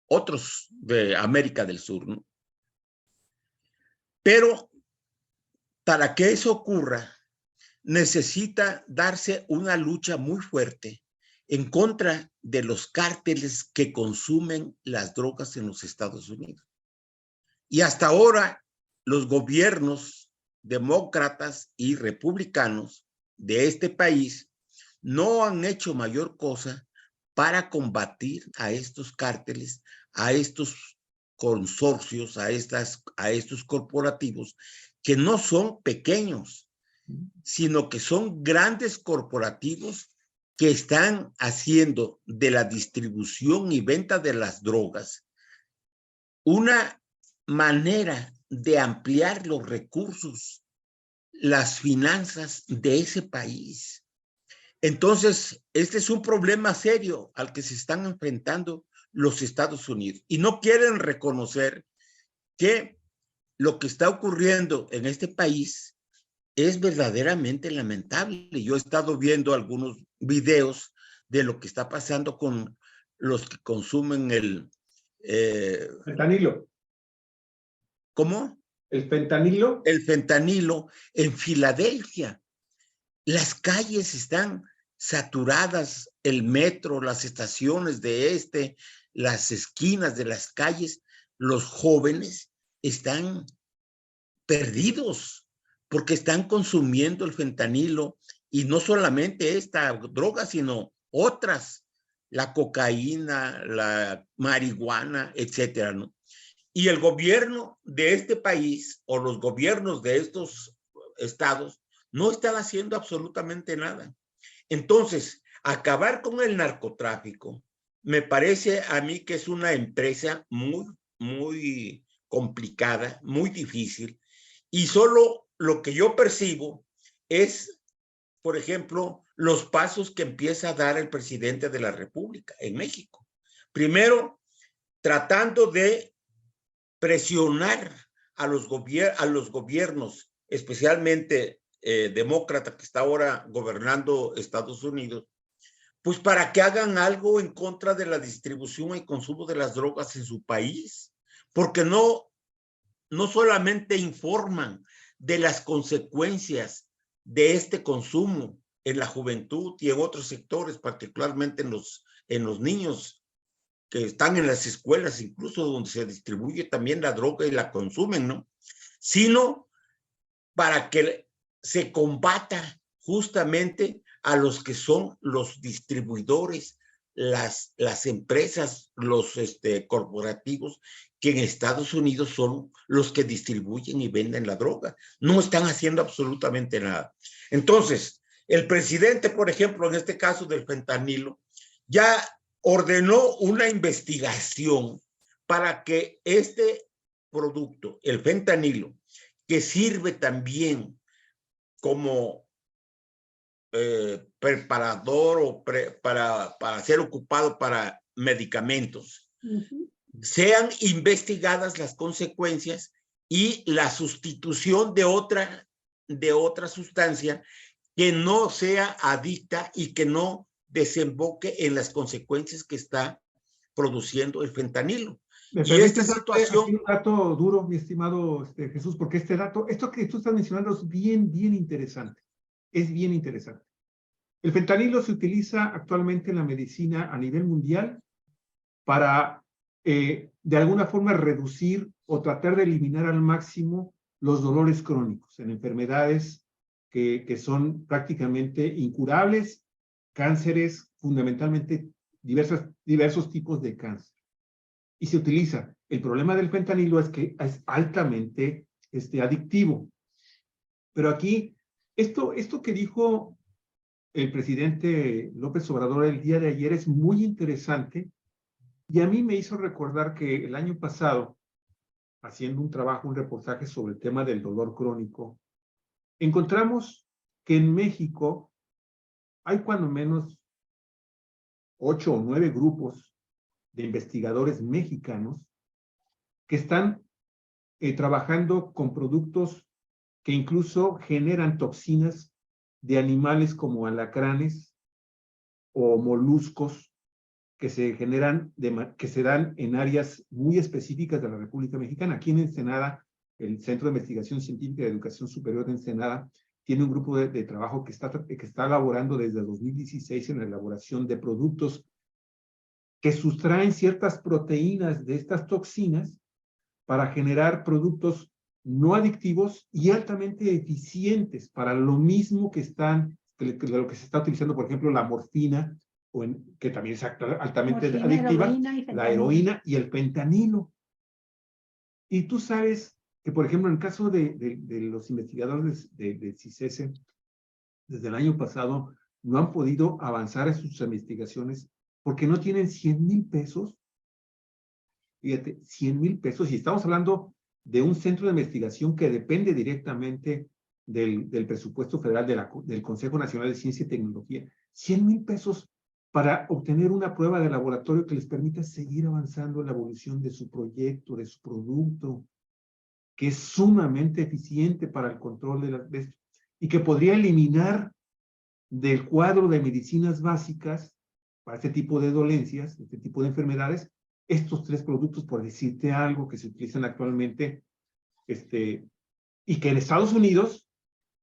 S3: otros de América del Sur, ¿no? Pero para que eso ocurra, necesita darse una lucha muy fuerte en contra de los cárteles que consumen las drogas en los Estados Unidos. Y hasta ahora, los gobiernos demócratas y republicanos de este país no han hecho mayor cosa para combatir a estos cárteles, a estos consorcios, a estos corporativos que no son pequeños, sino que son grandes corporativos que están haciendo de la distribución y venta de las drogas una manera de ampliar los recursos, las finanzas de ese país. Entonces, este es un problema serio al que se están enfrentando los Estados Unidos y no quieren reconocer que lo que está ocurriendo en este país es verdaderamente lamentable. Yo he estado viendo algunos videos de lo que está pasando con los que consumen el...
S1: Fentanilo.
S3: ¿Cómo?
S1: ¿El fentanilo?
S3: El fentanilo en Filadelfia. Las calles están saturadas, el metro, las estaciones de las esquinas de las calles, los jóvenes están perdidos porque están consumiendo el fentanilo y no solamente esta droga, sino otras, la cocaína, la marihuana, etcétera, ¿no? Y el gobierno de este país o los gobiernos de estos estados no están haciendo absolutamente nada. Entonces, acabar con el narcotráfico me parece a mí que es una empresa muy complicada, muy difícil, y solo lo que yo percibo es, por ejemplo, los pasos que empieza a dar el presidente de la República en México. Primero, tratando de presionar a los gobiernos, especialmente demócrata que está ahora gobernando Estados Unidos, pues para que hagan algo en contra de la distribución y consumo de las drogas en su país, porque no solamente informan de las consecuencias de este consumo en la juventud y en otros sectores, particularmente en los niños que están en las escuelas, incluso donde se distribuye también la droga y la consumen, ¿no? Sino para que se combata justamente a los que son los distribuidores, las empresas, los corporativos que en Estados Unidos son los que distribuyen y venden la droga. No están haciendo absolutamente nada. Entonces, el presidente, por ejemplo, en este caso del fentanilo, ya ordenó una investigación para que este producto, el fentanilo, que sirve también como preparador o para ser ocupado para medicamentos, sean investigadas las consecuencias y la sustitución de otra sustancia que no sea adicta y que no desemboque en las consecuencias que está produciendo el fentanilo.
S1: ¿Me
S3: Y esta
S1: permites
S3: situación...
S1: un dato duro, mi estimado Jesús? Porque esto que tú estás mencionando es bien interesante. Es bien interesante. El fentanilo se utiliza actualmente en la medicina a nivel mundial para, de alguna forma, reducir o tratar de eliminar al máximo los dolores crónicos en enfermedades que son prácticamente incurables, cánceres, fundamentalmente diversos tipos de cáncer. Y se utiliza. El problema del fentanilo es que es altamente adictivo. Pero aquí, esto que dijo el presidente López Obrador el día de ayer es muy interesante y a mí me hizo recordar que el año pasado, haciendo un reportaje sobre el tema del dolor crónico, encontramos que en México hay cuando menos 8 o 9 grupos de investigadores mexicanos que están trabajando con productos que incluso generan toxinas de animales como alacranes o moluscos que se generan, que se dan en áreas muy específicas de la República Mexicana. Aquí en Ensenada, el Centro de Investigación Científica de Educación Superior de Ensenada tiene un grupo de trabajo que está elaborando desde 2016 en la elaboración de productos que sustraen ciertas proteínas de estas toxinas para generar productos no adictivos y altamente eficientes para lo mismo que lo que se está utilizando, por ejemplo, la morfina, que también es altamente adictiva, la heroína y el fentanilo. Y tú sabes que, por ejemplo, en el caso de los investigadores del CICESE, desde el año pasado no han podido avanzar en sus investigaciones porque no tienen 100,000 pesos. Fíjate, 100,000 pesos, y estamos hablando de un centro de investigación que depende directamente del presupuesto federal del Consejo Nacional de Ciencia y Tecnología, 100,000 pesos para obtener una prueba de laboratorio que les permita seguir avanzando en la evolución de su proyecto, de su producto, que es sumamente eficiente para el control de esto, y que podría eliminar del cuadro de medicinas básicas para este tipo de dolencias, este tipo de enfermedades, estos 3 productos, por decirte algo, que se utilizan actualmente, y que en Estados Unidos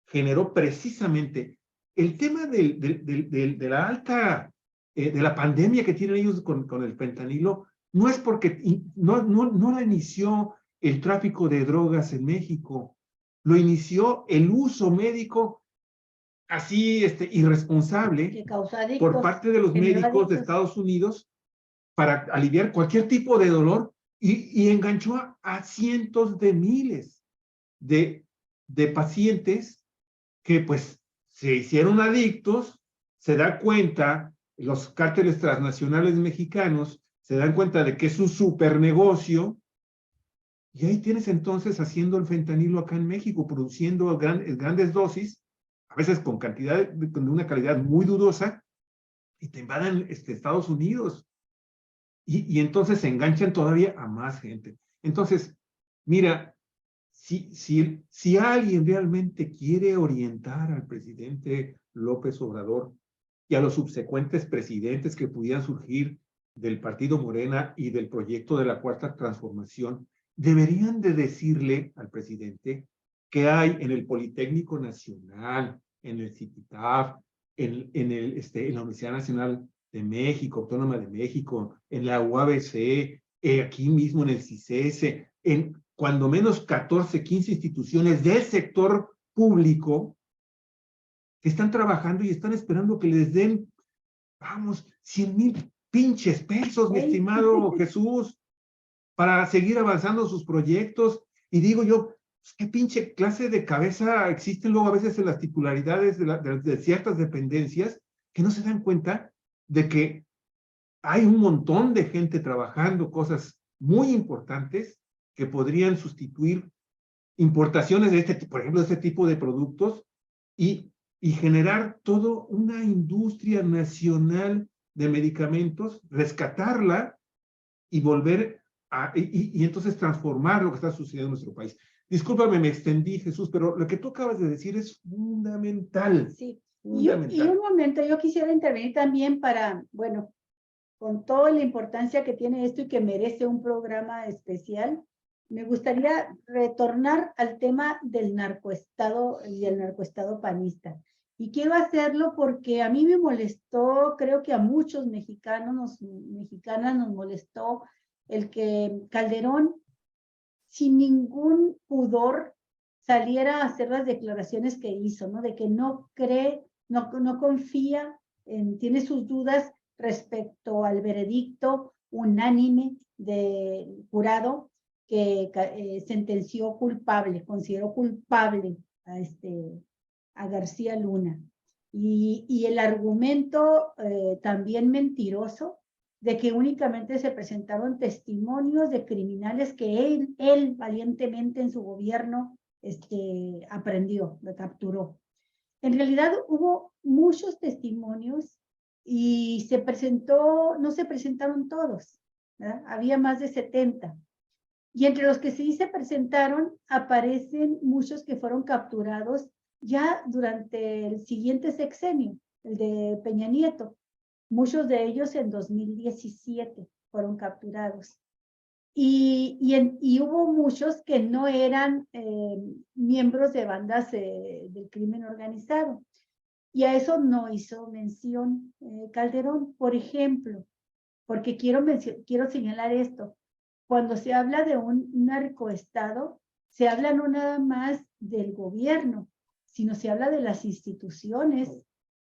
S1: generó precisamente el tema de la alta, de la pandemia que tienen ellos con el fentanilo, no es porque no la inició el tráfico de drogas en México, lo inició el uso médico así irresponsable por parte de los médicos de Estados Unidos para aliviar cualquier tipo de dolor y enganchó a cientos de miles de pacientes que pues se hicieron adictos. Se da cuenta, los cárteles transnacionales mexicanos se dan cuenta de que es un super negocio, y ahí tienes entonces haciendo el fentanilo acá en México, produciendo grandes dosis, a veces con una calidad muy dudosa, y te invadan Estados Unidos. Y entonces se enganchan todavía a más gente. Entonces, mira, si alguien realmente quiere orientar al presidente López Obrador y a los subsecuentes presidentes que pudieran surgir del partido Morena y del proyecto de la Cuarta Transformación, deberían de decirle al presidente que hay en el Politécnico Nacional, en el CITITAF, en la Universidad Nacional de México, Autónoma de México, en la UABC, aquí mismo en el CICESE, en cuando menos 14, 15 instituciones del sector público que están trabajando y están esperando que les den, vamos, 100,000 pinches pesos, mi estimado Jesús, para seguir avanzando sus proyectos. Y digo yo, ¿qué pinche clase de cabeza existen luego a veces en las titularidades de ciertas dependencias que no se dan cuenta de que hay un montón de gente trabajando cosas muy importantes que podrían sustituir importaciones de por ejemplo, de este tipo de productos y generar toda una industria nacional de medicamentos, rescatarla y volver y entonces transformar lo que está sucediendo en nuestro país. Discúlpame, me extendí, Jesús, pero lo que tú acabas de decir es fundamental.
S2: Sí.
S1: Fundamental.
S2: Y un momento, yo quisiera intervenir también para, bueno, con toda la importancia que tiene esto y que merece un programa especial, me gustaría retornar al tema del narcoestado y el narcoestado panista. Y quiero hacerlo porque a mí me molestó, creo que a muchos mexicanas nos molestó el que Calderón, sin ningún pudor, saliera a hacer las declaraciones que hizo, ¿no? De que no cree, no confía, tiene sus dudas respecto al veredicto unánime del jurado que sentenció culpable, consideró culpable a García Luna. Y el argumento también mentiroso de que únicamente se presentaron testimonios de criminales que él valientemente en su gobierno aprendió, lo capturó. En realidad hubo muchos testimonios y no se presentaron todos, ¿verdad? Había más de 70. Y entre los que sí se presentaron, aparecen muchos que fueron capturados ya durante el siguiente sexenio, el de Peña Nieto. Muchos de ellos en 2017 fueron capturados. Y hubo muchos que no eran miembros de bandas del crimen organizado. Y a eso no hizo mención Calderón, por ejemplo, porque quiero señalar esto. Cuando se habla de un narcoestado, se habla no nada más del gobierno, sino se habla de las instituciones,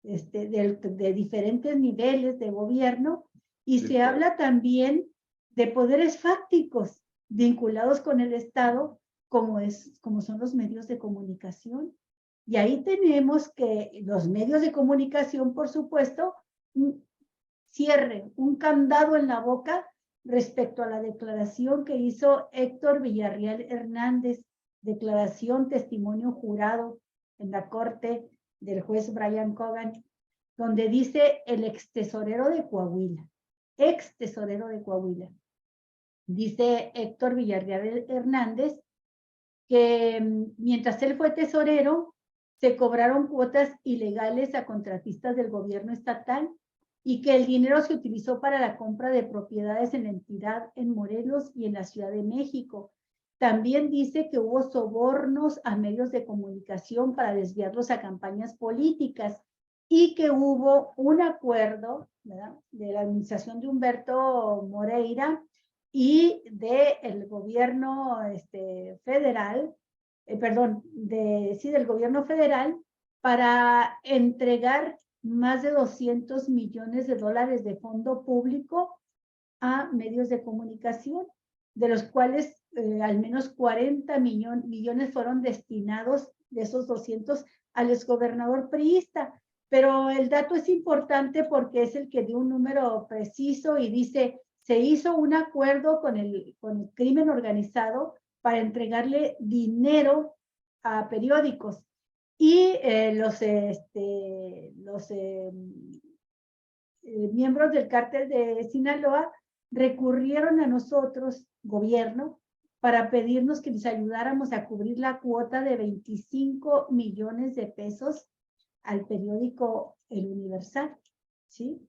S2: de diferentes niveles de gobierno, y se habla también de poderes fácticos vinculados con el Estado, como son los medios de comunicación. Y ahí tenemos que los medios de comunicación, por supuesto, cierren un candado en la boca respecto a la declaración que hizo Héctor Villarreal Hernández, declaración, testimonio jurado en la corte del juez Brian Cogan, donde dice el ex tesorero de Coahuila, dice Héctor Villarreal Hernández, que mientras él fue tesorero, se cobraron cuotas ilegales a contratistas del gobierno estatal y que el dinero se utilizó para la compra de propiedades en la entidad en Morelos y en la Ciudad de México. También dice que hubo sobornos a medios de comunicación para desviarlos a campañas políticas y que hubo un acuerdo, ¿verdad?, de la administración de Humberto Moreira y del gobierno federal, del gobierno federal, para entregar más de 200 millones de dólares de fondo público a medios de comunicación, de los cuales al menos 40 millones fueron destinados de esos 200 al exgobernador priista. Pero el dato es importante porque es el que dio un número preciso y dice, se hizo un acuerdo con el crimen organizado para entregarle dinero a periódicos. Y los miembros del cártel de Sinaloa recurrieron a nosotros, gobierno, para pedirnos que les ayudáramos a cubrir la cuota de 25 millones de pesos al periódico El Universal, ¿sí?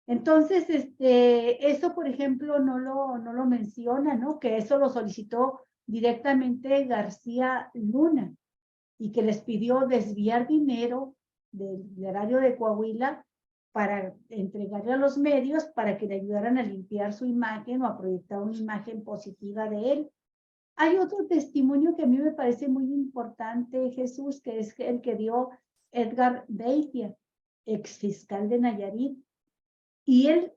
S2: Entonces, eso, por ejemplo, no lo menciona, ¿no? Que eso lo solicitó directamente García Luna y que les pidió desviar dinero del erario de Coahuila para entregarle a los medios para que le ayudaran a limpiar su imagen o a proyectar una imagen positiva de él. Hay otro testimonio que a mí me parece muy importante, Jesús, que es el que dio Edgar Beitia, exfiscal de Nayarit, y él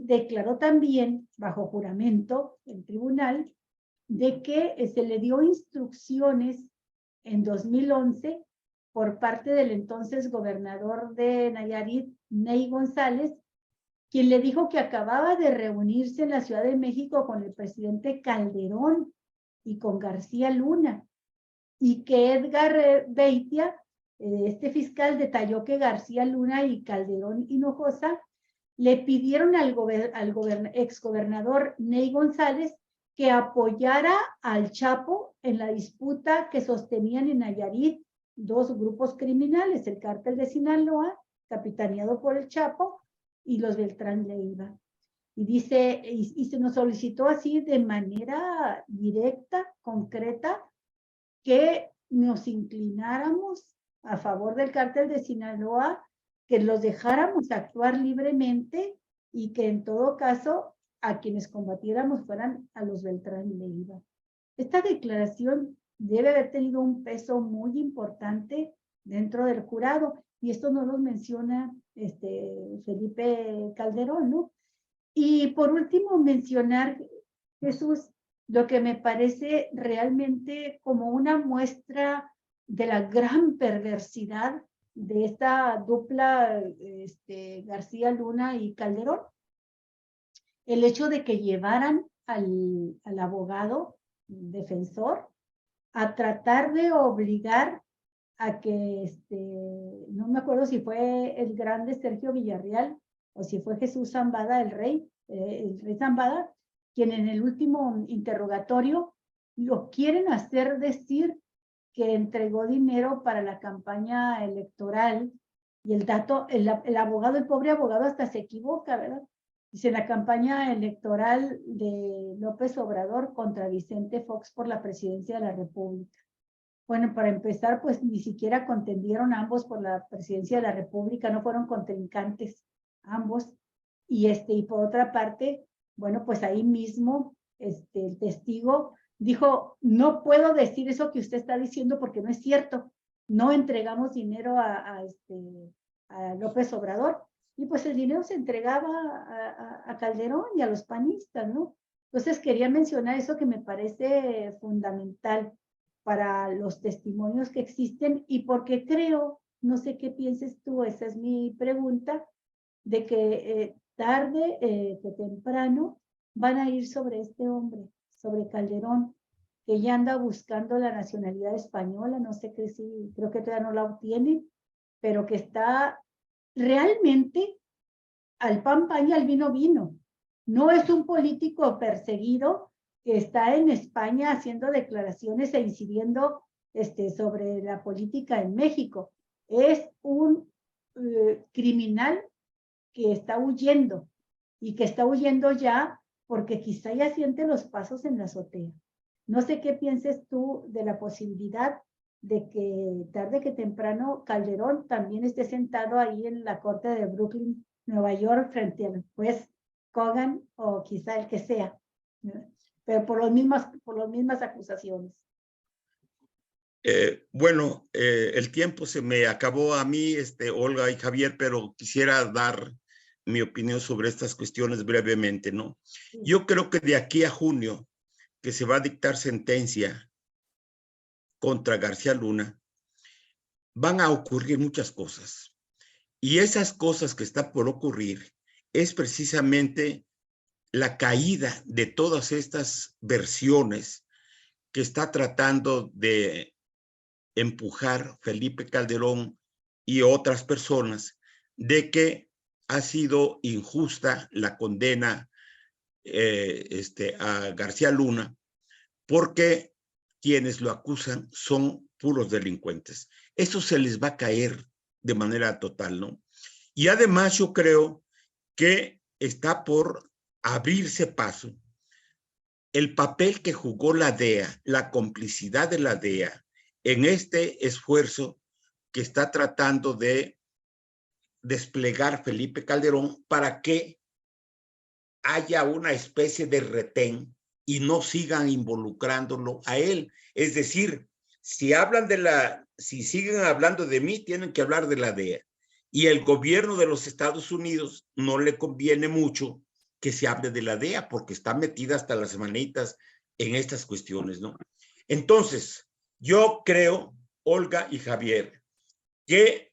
S2: declaró también, bajo juramento en tribunal, de que se le dio instrucciones en 2011 por parte del entonces gobernador de Nayarit, Ney González, quien le dijo que acababa de reunirse en la Ciudad de México con el presidente Calderón y con García Luna, y que Edgar Beitia, este fiscal, detalló que García Luna y Calderón Hinojosa le pidieron al exgobernador Ney González que apoyara al Chapo en la disputa que sostenían en Nayarit dos grupos criminales, el cártel de Sinaloa, capitaneado por el Chapo, y los Beltrán Leiva. Y dice, y se nos solicitó así de manera directa, concreta, que nos inclináramos a favor del cártel de Sinaloa, que los dejáramos actuar libremente y que en todo caso a quienes combatiéramos fueran a los Beltrán Leiva. Esta declaración debe haber tenido un peso muy importante dentro del jurado, y esto no lo menciona Felipe Calderón, ¿no? Y por último mencionar, Jesús, lo que me parece realmente como una muestra de la gran perversidad de esta dupla García Luna y Calderón. El hecho de que llevaran al abogado defensor a tratar de obligar a que, no me acuerdo si fue el grande Sergio Villarreal o si fue Jesús Zambada, el rey Zambada, quien en el último interrogatorio lo quieren hacer decir que entregó dinero para la campaña electoral, y el dato, el abogado, el pobre abogado hasta se equivoca, ¿verdad? Dice, la campaña electoral de López Obrador contra Vicente Fox por la presidencia de la República. Bueno, para empezar, pues ni siquiera contendieron ambos por la presidencia de la República, no fueron contrincantes ambos. Y por otra parte, bueno, pues ahí mismo el testigo dijo, no puedo decir eso que usted está diciendo porque no es cierto. No entregamos dinero a López Obrador. Y pues el dinero se entregaba a Calderón y a los panistas, ¿no? Entonces quería mencionar eso que me parece fundamental para los testimonios que existen, y porque creo, no sé qué pienses tú, esa es mi pregunta, de que tarde que temprano van a ir sobre este hombre, sobre Calderón, que ella anda buscando la nacionalidad española, no sé qué si, creo que todavía no la obtiene, pero que está realmente al pan pan y al vino vino. No es un político perseguido que está en España haciendo declaraciones e incidiendo sobre la política en México. Es un criminal que está huyendo y que está huyendo ya porque quizá ya siente los pasos en la azotea. No sé qué pienses tú de la posibilidad de que tarde que temprano Calderón también esté sentado ahí en la corte de Brooklyn, Nueva York, frente al juez Kogan o quizá el que sea, ¿no? Pero por las mismas acusaciones.
S3: Bueno, el tiempo se me acabó a mí, Olga y Javier, pero quisiera dar mi opinión sobre estas cuestiones brevemente, ¿no? Sí. Yo creo que de aquí a junio, que se va a dictar sentencia contra García Luna, van a ocurrir muchas cosas. Y esas cosas que están por ocurrir es precisamente la caída de todas estas versiones que está tratando de empujar Felipe Calderón y otras personas de que ha sido injusta la condena a García Luna porque quienes lo acusan son puros delincuentes. Eso se les va a caer de manera total, ¿no? Y además yo creo que está por abrirse paso el papel que jugó la DEA, la complicidad de la DEA en este esfuerzo que está tratando de desplegar Felipe Calderón para que haya una especie de retén y no sigan involucrándolo a él. Es decir, si siguen hablando de mí, tienen que hablar de la DEA. Y el gobierno de los Estados Unidos no le conviene mucho que se hable de la DEA porque está metida hasta las manitas en estas cuestiones, ¿no? Entonces, yo creo, Olga y Javier, que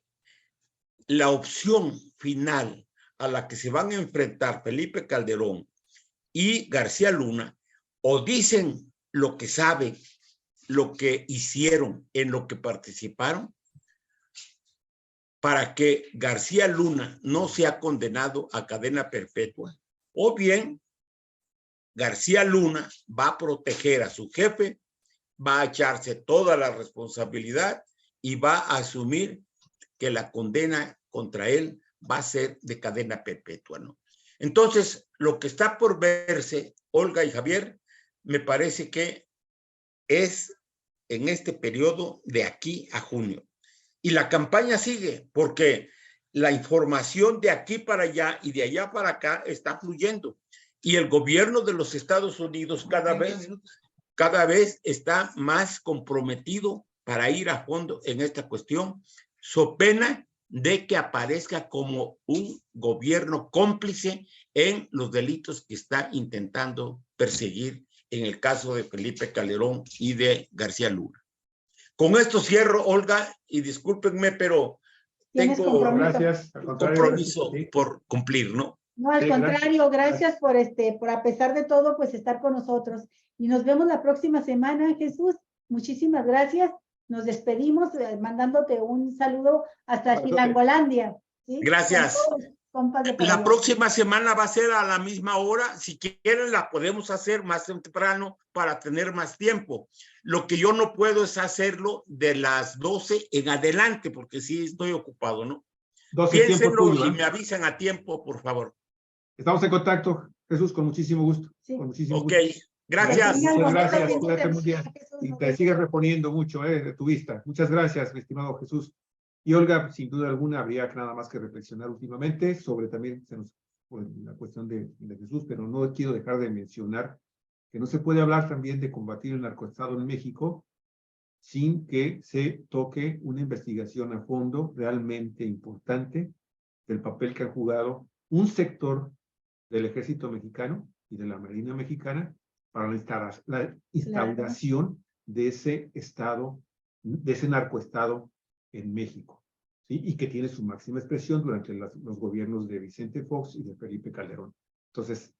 S3: la opción final a la que se van a enfrentar Felipe Calderón y García Luna, o dicen lo que saben, lo que hicieron, en lo que participaron, para que García Luna no sea condenado a cadena perpetua, o bien García Luna va a proteger a su jefe, va a echarse toda la responsabilidad y va a asumir que la condena contra él va a ser de cadena perpetua, ¿no? Entonces, lo que está por verse, Olga y Javier, me parece que es en este periodo de aquí a junio. Y la campaña sigue, porque la información de aquí para allá y de allá para acá está fluyendo. Y el gobierno de los Estados Unidos cada vez está más comprometido para ir a fondo en esta cuestión, so pena de que aparezca como un gobierno cómplice en los delitos que está intentando perseguir en el caso de Felipe Calderón y de García Luna. Con esto cierro, Olga, y discúlpenme, pero tengo compromiso por cumplir, ¿no?
S2: No, al contrario, gracias por a pesar de todo, pues estar con nosotros. Y nos vemos la próxima semana, Jesús. Muchísimas gracias. Nos despedimos mandándote un saludo hasta Chilangolandia. ¿Sí?
S3: Gracias. La próxima semana va a ser a la misma hora. Si quieren, la podemos hacer más temprano para tener más tiempo. Lo que yo no puedo es hacerlo de las 12 en adelante, porque sí estoy ocupado, ¿no? Piénsenlo y me avisan a tiempo, por favor.
S1: Estamos en contacto, Jesús, con muchísimo gusto. Sí. Con muchísimo
S3: gusto. Gracias.
S1: Muchas gracias, cuídate muy bien. Y te sigues reponiendo mucho de tu vista. Muchas gracias, mi estimado Jesús. Y Olga, sin duda alguna, habría nada más que reflexionar últimamente sobre también la cuestión de Jesús, pero no quiero dejar de mencionar que no se puede hablar también de combatir el narcoestado en México sin que se toque una investigación a fondo realmente importante del papel que ha jugado un sector del ejército mexicano y de la marina mexicana para la instauración de ese estado, de ese narcoestado en México, ¿sí? Y que tiene su máxima expresión durante los gobiernos de Vicente Fox y de Felipe Calderón. Entonces,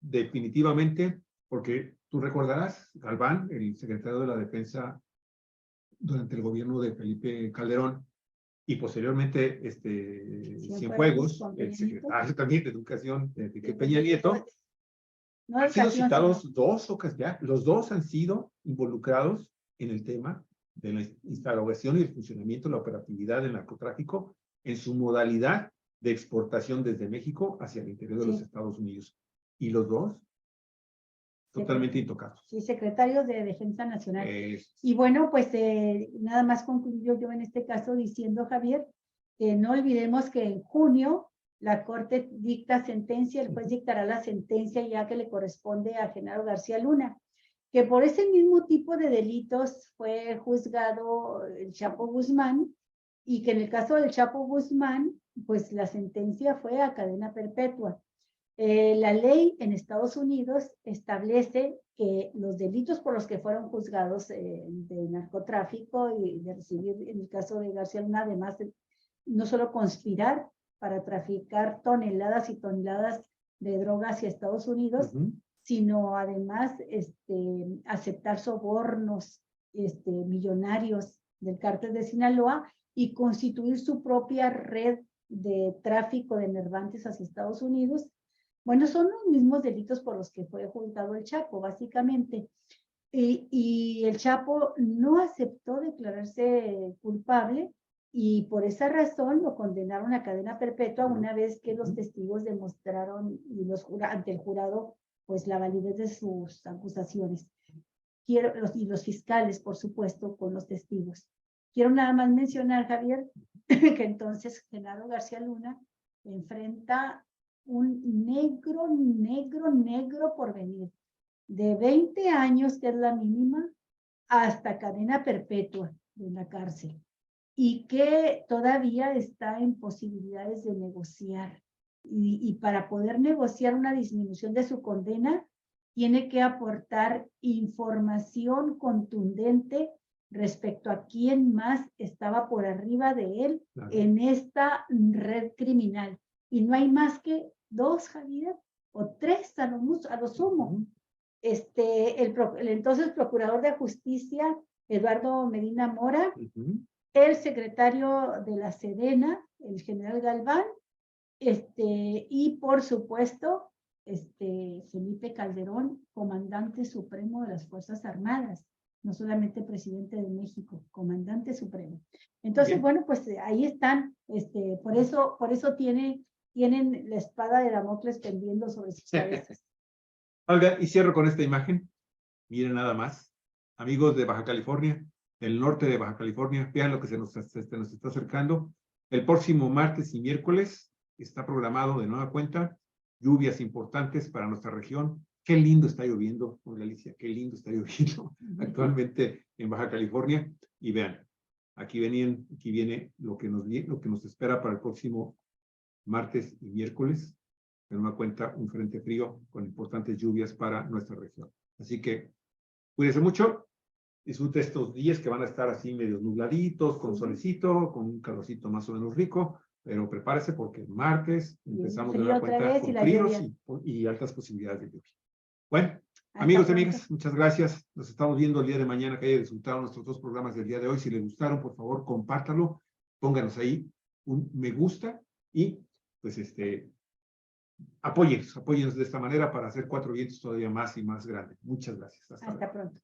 S1: definitivamente porque tú recordarás, Galván, el secretario de la Defensa durante el gobierno de Felipe Calderón, y posteriormente Cienfuegos, el secretario también de Educación de Enrique Peña Nieto, han sido citados dos ocasiones, los dos han sido involucrados en el tema de la instalación y el funcionamiento de la operatividad del narcotráfico en su modalidad de exportación desde México hacia el interior de los Estados Unidos. Y los dos totalmente intocados.
S2: Sí, secretarios de Defensa Nacional. Y bueno, pues nada más concluyo yo en este caso diciendo, Javier, que no olvidemos que en junio la Corte dicta sentencia, el juez dictará la sentencia ya que le corresponde a Genaro García Luna, que por ese mismo tipo de delitos fue juzgado el Chapo Guzmán, y que en el caso del Chapo Guzmán, pues la sentencia fue a cadena perpetua. La ley en Estados Unidos establece que los delitos por los que fueron juzgados de narcotráfico y de recibir, en el caso de García Luna, además de no solo conspirar para traficar toneladas y toneladas de drogas hacia Estados Unidos, sino además aceptar sobornos millonarios del cártel de Sinaloa y constituir su propia red de tráfico de enervantes hacia Estados Unidos. Bueno, son los mismos delitos por los que fue juzgado el Chapo, básicamente. Y el Chapo no aceptó declararse culpable y por esa razón lo condenaron a cadena perpetua una vez que los testigos demostraron ante el jurado pues la validez de sus acusaciones. Y los fiscales, por supuesto, con los testigos. Quiero nada más mencionar, Javier, que entonces Genaro García Luna enfrenta un negro por venir, de 20 años, que es la mínima, hasta cadena perpetua en la cárcel, y que todavía está en posibilidades de negociar. Y para poder negociar una disminución de su condena, tiene que aportar información contundente respecto a quién más estaba por arriba de él en esta red criminal. Y no hay más que 2, Javier, o 3 a lo sumo. El entonces procurador de justicia, Eduardo Medina Mora, el secretario de la Sedena, el general Galván, y por supuesto, Felipe Calderón, comandante supremo de las Fuerzas Armadas, no solamente presidente de México, comandante supremo. Entonces, bueno, pues ahí están, por eso tienen la espada de Damocles pendiendo sobre sus cabezas.
S1: Olga, y cierro con esta imagen. Miren nada más. Amigos de Baja California, del norte de Baja California, vean lo que nos está acercando. El próximo martes y miércoles está programado de nueva cuenta lluvias importantes para nuestra región. Qué lindo está lloviendo, Olga Alicia, qué lindo está lloviendo actualmente en Baja California. Y vean, aquí viene lo que nos espera para el próximo martes y miércoles. De nueva cuenta, un frente frío con importantes lluvias para nuestra región. Así que cuídense mucho, disfrute estos días que van a estar así medio nubladitos, con solecito, con un calorcito más o menos rico, pero prepárese porque el martes empezamos de nueva cuenta con fríos y altas posibilidades de lluvia. Bueno, amigos y amigas, muchas gracias. Nos estamos viendo el día de mañana, que haya disfrutado nuestros 2 programas del día de hoy. Si les gustaron, por favor, compártalo, pónganos ahí un me gusta y pues apóyennos de esta manera para hacer 4 Vientos todavía más y más grande. Muchas gracias.
S2: Hasta pronto.